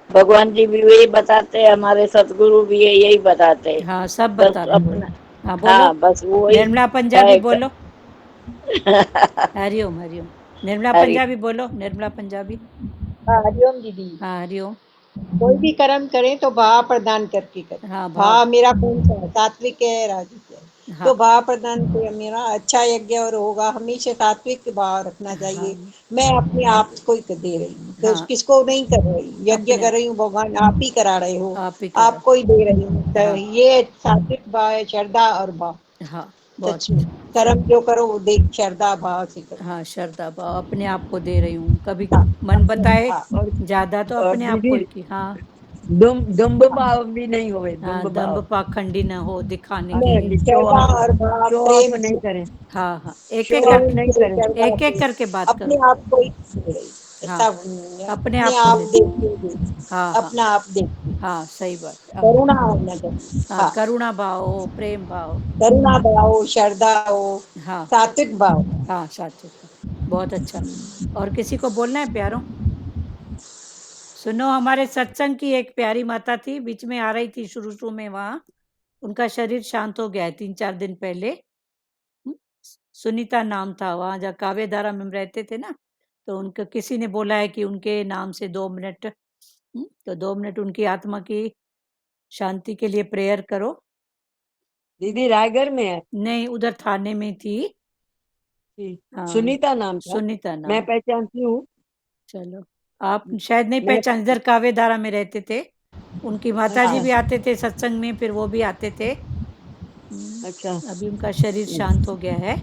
Speaker 10: भगवान जी भी वही बताते हैं, हमारे सतगुरु भी यही बताते हैं।
Speaker 1: हाँ, सब
Speaker 10: बस
Speaker 1: बताते वही।
Speaker 10: अपना,
Speaker 1: हाँ बोलो,
Speaker 10: हाँ बस वही
Speaker 1: निर्मला पंजाबी
Speaker 10: है
Speaker 1: बोलो। हरिओम हरिओम। निर्मला
Speaker 10: हरि।
Speaker 1: पंजाबी बोलो, निर्मला पंजाबी।
Speaker 11: हाँ, हरिओम दीदी।
Speaker 1: हाँ हरिओम।
Speaker 11: कोई भी कर्म करें तो भाव प्रदान करके करें।
Speaker 1: हाँ भाव।
Speaker 11: भाव मेरा कौन सा है, सात्विक है राजसिक है,
Speaker 1: हाँ
Speaker 11: तो भाव प्रदान से मेरा अच्छा यज्ञ और होगा। हमेशा सात्विक भाव रखना
Speaker 1: हाँ
Speaker 11: चाहिए। मैं अपने आप को ही दे रही हूँ, तो
Speaker 1: हाँ,
Speaker 11: किसको नहीं कर रही, यज्ञ
Speaker 1: अपने
Speaker 11: कर रही हूँ, भगवान आप ही करा रहे हो,
Speaker 1: आप ही करा।
Speaker 11: आपको ही दे रही हूँ। तो
Speaker 1: हाँ
Speaker 11: ये सात्विक भाव है, श्रद्धा और भाव।
Speaker 1: हाँ बहुत
Speaker 11: सच में
Speaker 1: अच्छा।
Speaker 11: कर्म जो करो वो देख श्रद्धा भाव से करो।
Speaker 1: हाँ श्रद्धा भाव, अपने आप को दे रही हूँ, कभी
Speaker 11: हाँ,
Speaker 1: मन
Speaker 11: अपने
Speaker 1: बताए
Speaker 11: हाँ,
Speaker 1: ज्यादा तो
Speaker 2: और
Speaker 1: अपने आप को
Speaker 2: दीदी
Speaker 1: ही की। हाँ
Speaker 2: दुम्ब भाव भी नहीं होवे,
Speaker 1: हाँ,
Speaker 2: दुम्ब
Speaker 1: दंभ
Speaker 2: भाव
Speaker 1: पाखंडी न हो, दिखाने के लिए।
Speaker 2: नहीं, शो
Speaker 11: श्रद्धा
Speaker 2: ऑफ,
Speaker 11: और भाव
Speaker 2: शो ऑफ
Speaker 11: प्रेम
Speaker 2: नहीं
Speaker 11: से,
Speaker 2: करें,
Speaker 1: हाँ हाँ, एक
Speaker 2: शो
Speaker 1: एक
Speaker 2: ऑफ
Speaker 11: प्रेम
Speaker 1: करके,
Speaker 2: नहीं
Speaker 11: से
Speaker 2: करें।
Speaker 11: श्रद्धा
Speaker 1: एक एक
Speaker 11: से
Speaker 1: करके बात
Speaker 11: अपने
Speaker 1: करो।
Speaker 11: आप को ही दे रही,
Speaker 1: हाँ,
Speaker 11: ऐसा
Speaker 1: अपने
Speaker 11: अपने
Speaker 1: आप को
Speaker 11: आप
Speaker 1: दे।
Speaker 11: देखते
Speaker 1: हाँ हाँ
Speaker 11: अपना आप देखते
Speaker 1: हाँ, सही बात है।
Speaker 11: करुणा होना चाहिए।
Speaker 1: हाँ,
Speaker 11: हाँ,
Speaker 1: करुणा भाव हो, प्रेम भाव।
Speaker 11: करुणा भाव, श्रद्धा हो,
Speaker 1: हाँ
Speaker 11: सात्विक भाव।
Speaker 1: हाँ, सात्विक भाव, बहुत अच्छा। और किसी को बोलना है प्यारो? सुनो, हमारे सत्संग की एक प्यारी माता थी, बीच में आ रही थी शुरू शुरू में, वहां उनका शरीर शांत हो गया है 3-4 दिन पहले। सुनीता नाम था, वहां जहाँ काव्यधारा में हम रहते थे ना, तो उनका किसी ने बोला है कि उनके नाम से 2 मिनट, तो 2 मिनट उनकी आत्मा की शांति के लिए प्रेयर करो।
Speaker 2: दीदी रायगढ़ में है।
Speaker 1: नहीं, उधर थाने में थी। हाँ,
Speaker 2: सुनीता नाम था,
Speaker 1: सुनीता
Speaker 2: मैं
Speaker 1: नाम।
Speaker 2: पहचानती हूँ।
Speaker 1: चलो, आप शायद नहीं
Speaker 2: मैं
Speaker 1: पहचान, इधर काव्यधारा में रहते थे। उनकी माताजी
Speaker 2: अच्छा
Speaker 1: भी आते थे सत्संग में, फिर वो भी आते थे।
Speaker 2: अच्छा
Speaker 1: अभी उनका शरीर शांत हो गया है।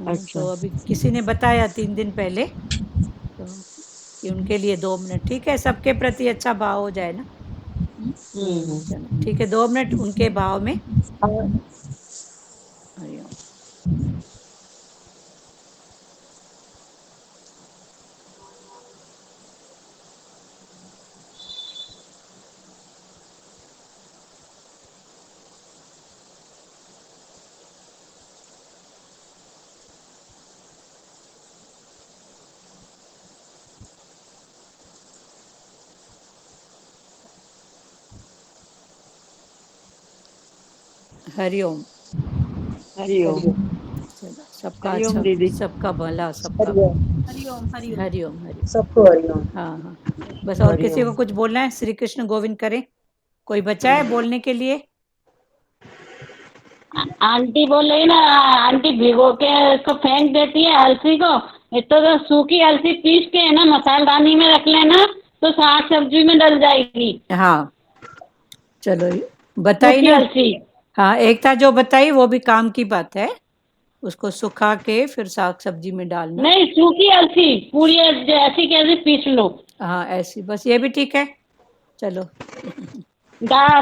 Speaker 2: अच्छा।
Speaker 1: तो अभी किसी ने बताया 3 दिन पहले, तो कि उनके लिए 2 मिनट ठीक है, सबके प्रति अच्छा भाव हो जाए ना। चलो ठीक है, 2 मिनट उनके भाव में। हरिओम। हरिओम।
Speaker 2: हरिओम।
Speaker 1: चलो, सबका
Speaker 2: हरिओम
Speaker 1: अच्छा,
Speaker 2: दीदी।
Speaker 1: सबका भला, सबका
Speaker 11: हरिओम।
Speaker 4: हरिओम हरिओम।
Speaker 1: हरिओम हरिओम।
Speaker 11: सबको हरिओम।
Speaker 1: हाँ हाँ, बस और किसी
Speaker 2: हरिओम।
Speaker 1: को कुछ बोलना है? श्री कृष्ण गोविंद करें। कोई बचा है बोलने के लिए?
Speaker 5: आंटी बोल रही ना, आंटी भिगो के इसको फेंक देती है अलसी को। तो सूखी अलसी पीस के है ना मसालदानी में रख लेना, तो साग सब्जी में डल जाएगी।
Speaker 1: हाँ चलो बताई
Speaker 5: सूखी
Speaker 1: ना।
Speaker 5: अलसी।
Speaker 1: हाँ एकता जो बताई वो भी काम की बात है, उसको सुखा के फिर साग सब्जी में डालना।
Speaker 5: नहीं, सूखी अलसी पूरी ऐसी कैसे पीस लो।
Speaker 1: हाँ ऐसी, बस ये भी ठीक है। चलो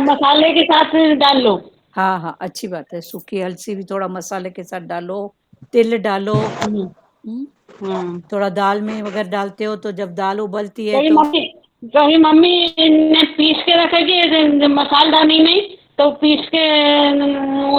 Speaker 5: मसाले के साथ डाल लो।
Speaker 1: हाँ हाँ अच्छी बात है, सूखी अलसी भी थोड़ा मसाले के साथ डालो, तिल डालो। थोड़ा दाल में अगर डालते हो तो जब दाल उबलती है तो
Speaker 5: कभी मम्मी ने पीस के रखेगी मसालदानी में, तो पीस के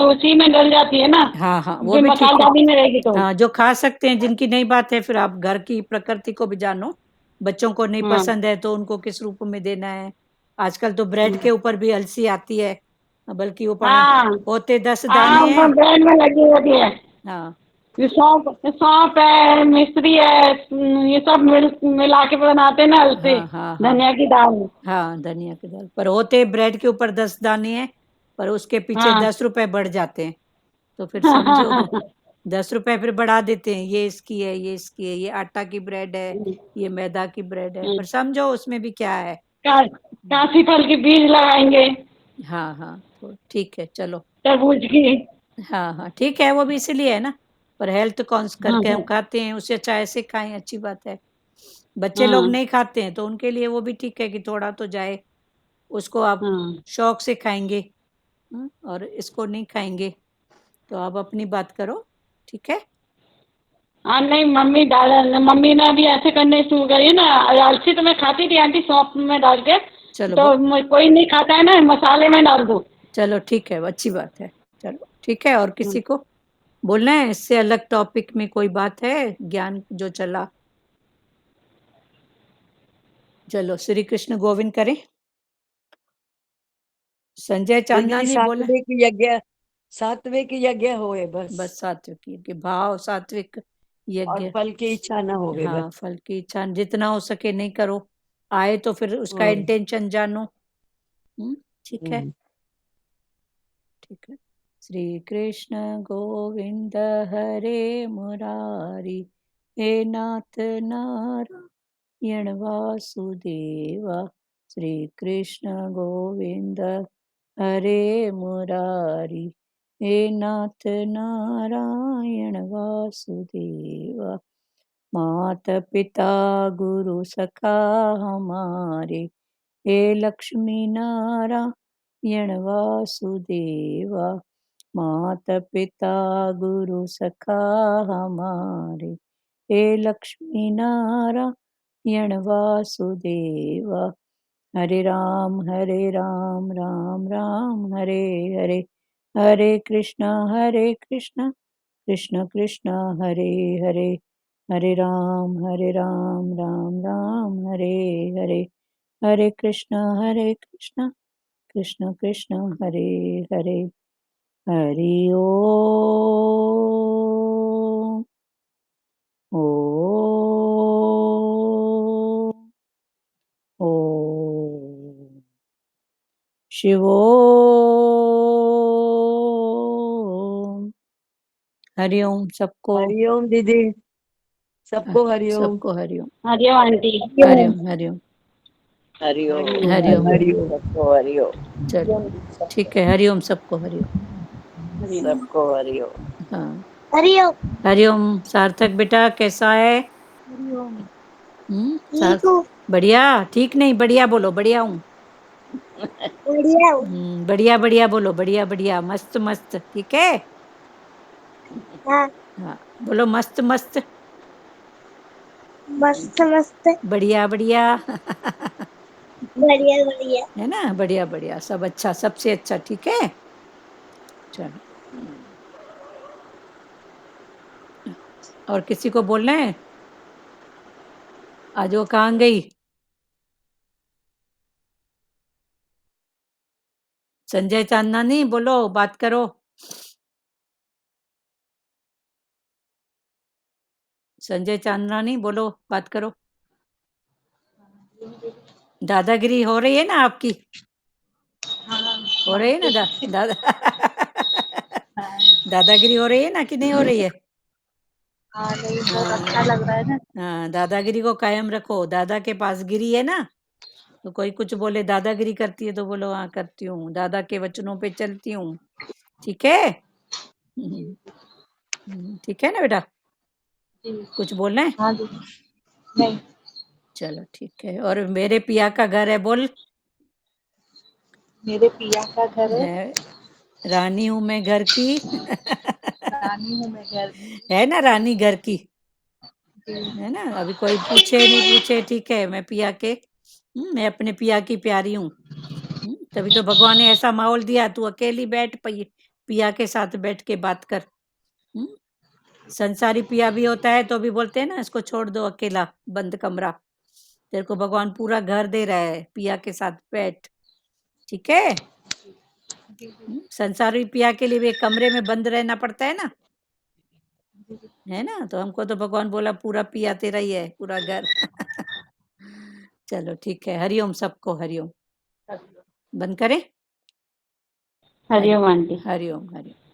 Speaker 5: उसी में डल जाती है ना।
Speaker 1: हाँ हाँ वो
Speaker 5: जो
Speaker 1: भी ठीक है।
Speaker 5: मसालदानी में रहेगी तो।
Speaker 1: हाँ जो खा सकते हैं, जिनकी नहीं बात है, फिर आप घर की प्रकृति को भी जानो। बच्चों को नहीं पसंद है तो उनको किस रूप में देना है। आजकल तो ब्रेड के ऊपर भी अलसी आती है, बल्कि वो
Speaker 5: हाँ
Speaker 1: होते 10
Speaker 5: हाँ,
Speaker 1: दाने
Speaker 5: वो
Speaker 1: हैं।
Speaker 5: ब्रेड में लगी होती है।
Speaker 1: हाँ
Speaker 5: ये सौंफ है, मिश्री है, ये सब मिला के बनाते हैं ना अलसी।
Speaker 1: हाँ हाँ हाँ
Speaker 5: धनिया की दाल।
Speaker 1: हाँ धनिया की दाल पर होते ब्रेड के ऊपर 10 दाने हैं, पर उसके पीछे
Speaker 5: हाँ
Speaker 1: 10 रुपए बढ़ जाते हैं। तो फिर समझो 10 रुपए फिर बढ़ा देते हैं, ये इसकी है, ये इसकी है, ये आटा की ब्रेड है, ये मैदा की ब्रेड है, पर समझो उसमें भी क्या है।
Speaker 5: काशी फल के बीज लगाएंगे,
Speaker 1: हाँ हाँ तो ठीक है चलो।
Speaker 5: तरबूज की।
Speaker 1: हाँ हाँ ठीक है, वो भी इसीलिए है ना, पर हेल्थ कॉन्स
Speaker 5: हाँ
Speaker 1: करके हम खाते हैं, उससे अच्छा ऐसे खाएं, अच्छी बात है। बच्चे लोग
Speaker 5: हाँ
Speaker 1: नहीं खाते हैं तो उनके लिए वो भी ठीक है कि थोड़ा तो जाए, उसको आप
Speaker 5: हाँ
Speaker 1: शौक से खाएंगे। और इसको नहीं खाएंगे तो आप अपनी बात करो, ठीक है।
Speaker 5: हाँ। नहीं, मम्मी ने अभी ऐसे करने शुरू करी ना। अलसी तो मैं खाती थी आंटी, सौंफ में डाल के।
Speaker 1: चलो
Speaker 5: तो कोई नहीं खाता है ना, मसाले में डाल दो।
Speaker 1: चलो ठीक है, अच्छी बात है। चलो ठीक है, और किसी को बोलना है इससे अलग टॉपिक में कोई बात है, ज्ञान जो चला। चलो श्री कृष्ण गोविंद करें। संजय चांदनी बोला
Speaker 2: सात्विक यज्ञ होए बस।
Speaker 1: बस सात्विक यज्ञ, भाव सात्विक
Speaker 2: और
Speaker 1: यज्ञ।
Speaker 2: फल की इच्छा ना होवे
Speaker 1: हाँ
Speaker 2: बस।
Speaker 1: फल की इच्छा जितना हो सके नहीं करो, आए तो फिर उसका इंटेंशन जानो। ठीक है ठीक है। श्री कृष्ण गोविंद हरे मुरारी, हे नाथ नारायण वासुदेवा। श्री कृष्ण गोविंद हरे मुरारी, हे नाथ नारायण वासुदेवा। माता पिता गुरु सखा हमारे, हे लक्ष्मी नारायण वासुदेवा। माता पिता गुरु सखा हमारे, हे लक्ष्मी नारायण वासुदेवा। हरे राम राम राम हरे हरे, हरे कृष्णा कृष्ण कृष्ण हरे हरे, हरे राम राम राम हरे हरे, हरे कृष्णा कृष्ण कृष्ण हरे हरे। हरि ओम ओम ओम शिवोम। हरिओम सबको।
Speaker 2: हरिओम दीदी, सबको हरिओम।
Speaker 1: सबको हरिओम।
Speaker 5: हरिओम आंटी।
Speaker 1: हरिओम हरिओम
Speaker 10: हरिओम
Speaker 1: हरिओम।
Speaker 10: हरिओम सबको हरिओम
Speaker 1: चलो ठीक है, हरिओम सबको हरिओम।
Speaker 10: सबको हरिओम।
Speaker 1: हाँ
Speaker 4: हरिओम।
Speaker 1: हरिओम। सार्थक बेटा कैसा है?
Speaker 4: हरिओम।
Speaker 1: बढ़िया, ठीक नहीं बढ़िया बोलो, बढ़िया हूँ।
Speaker 4: बढ़िया
Speaker 1: बढ़िया बढ़िया बोलो, बढ़िया बढ़िया, मस्त मस्त, ठीक है।
Speaker 4: हाँ
Speaker 1: हाँ बोलो मस्त मस्त,
Speaker 4: मस्त मस्त
Speaker 1: बढ़िया बढ़िया
Speaker 4: बढ़िया बढ़िया।
Speaker 1: है ना, बढ़िया बढ़िया, सब अच्छा, सबसे अच्छा, ठीक है। चलो और किसी को बोलना है? आज वो कहाँ गई? संजय चांदनी बोलो, बात करो। संजय चांदनी बोलो, बात करो। दादागिरी हो रही है ना आपकी? हो रही है ना दादा दादागिरी हो रही है ना कि नहीं हो रही है?
Speaker 6: हाँ नहीं बहुत अच्छा लग रहा है ना।
Speaker 1: हाँ दादागिरी को कायम रखो, दादा के पास गिरी है ना, तो कोई कुछ बोले दादागिरी करती है तो बोलो हाँ करती हूँ, दादा के वचनों पे चलती हूँ। ठीक है? ठीक है ना बेटा? कुछ बोलना है?
Speaker 6: हाँ जी। नहीं।
Speaker 1: चलो ठीक है। और मेरे पिया का घर है, बोल।
Speaker 6: मेरे पिया का घर
Speaker 1: है रानी हूँ मैं घर की।
Speaker 6: रानी हूँ मैं घर
Speaker 1: है ना रानी घर की, है ना? अभी कोई पूछे नहीं पूछे, ठीक है, मैं पिया के मैं अपने पिया की प्यारी हूँ। तभी तो भगवान ने ऐसा माहौल दिया, तू अकेली बैठ, पिया के साथ बैठ के बात कर। संसारी पिया भी होता है तो भी बोलते हैं ना, इसको छोड़ दो अकेला, बंद कमरा। तेरे को भगवान पूरा घर दे रहा है, पिया के साथ बैठ। ठीक है? संसारी पिया के लिए भी एक कमरे में बंद रहना पड़ता है ना, है ना? तो हमको तो भगवान बोला पूरा पिया तेरा ही है, पूरा घर। चलो ठीक है, हरिओम सबको, हरिओम। बंद करें?
Speaker 5: हरिओम आंटी।
Speaker 1: हरिओम हरिओम।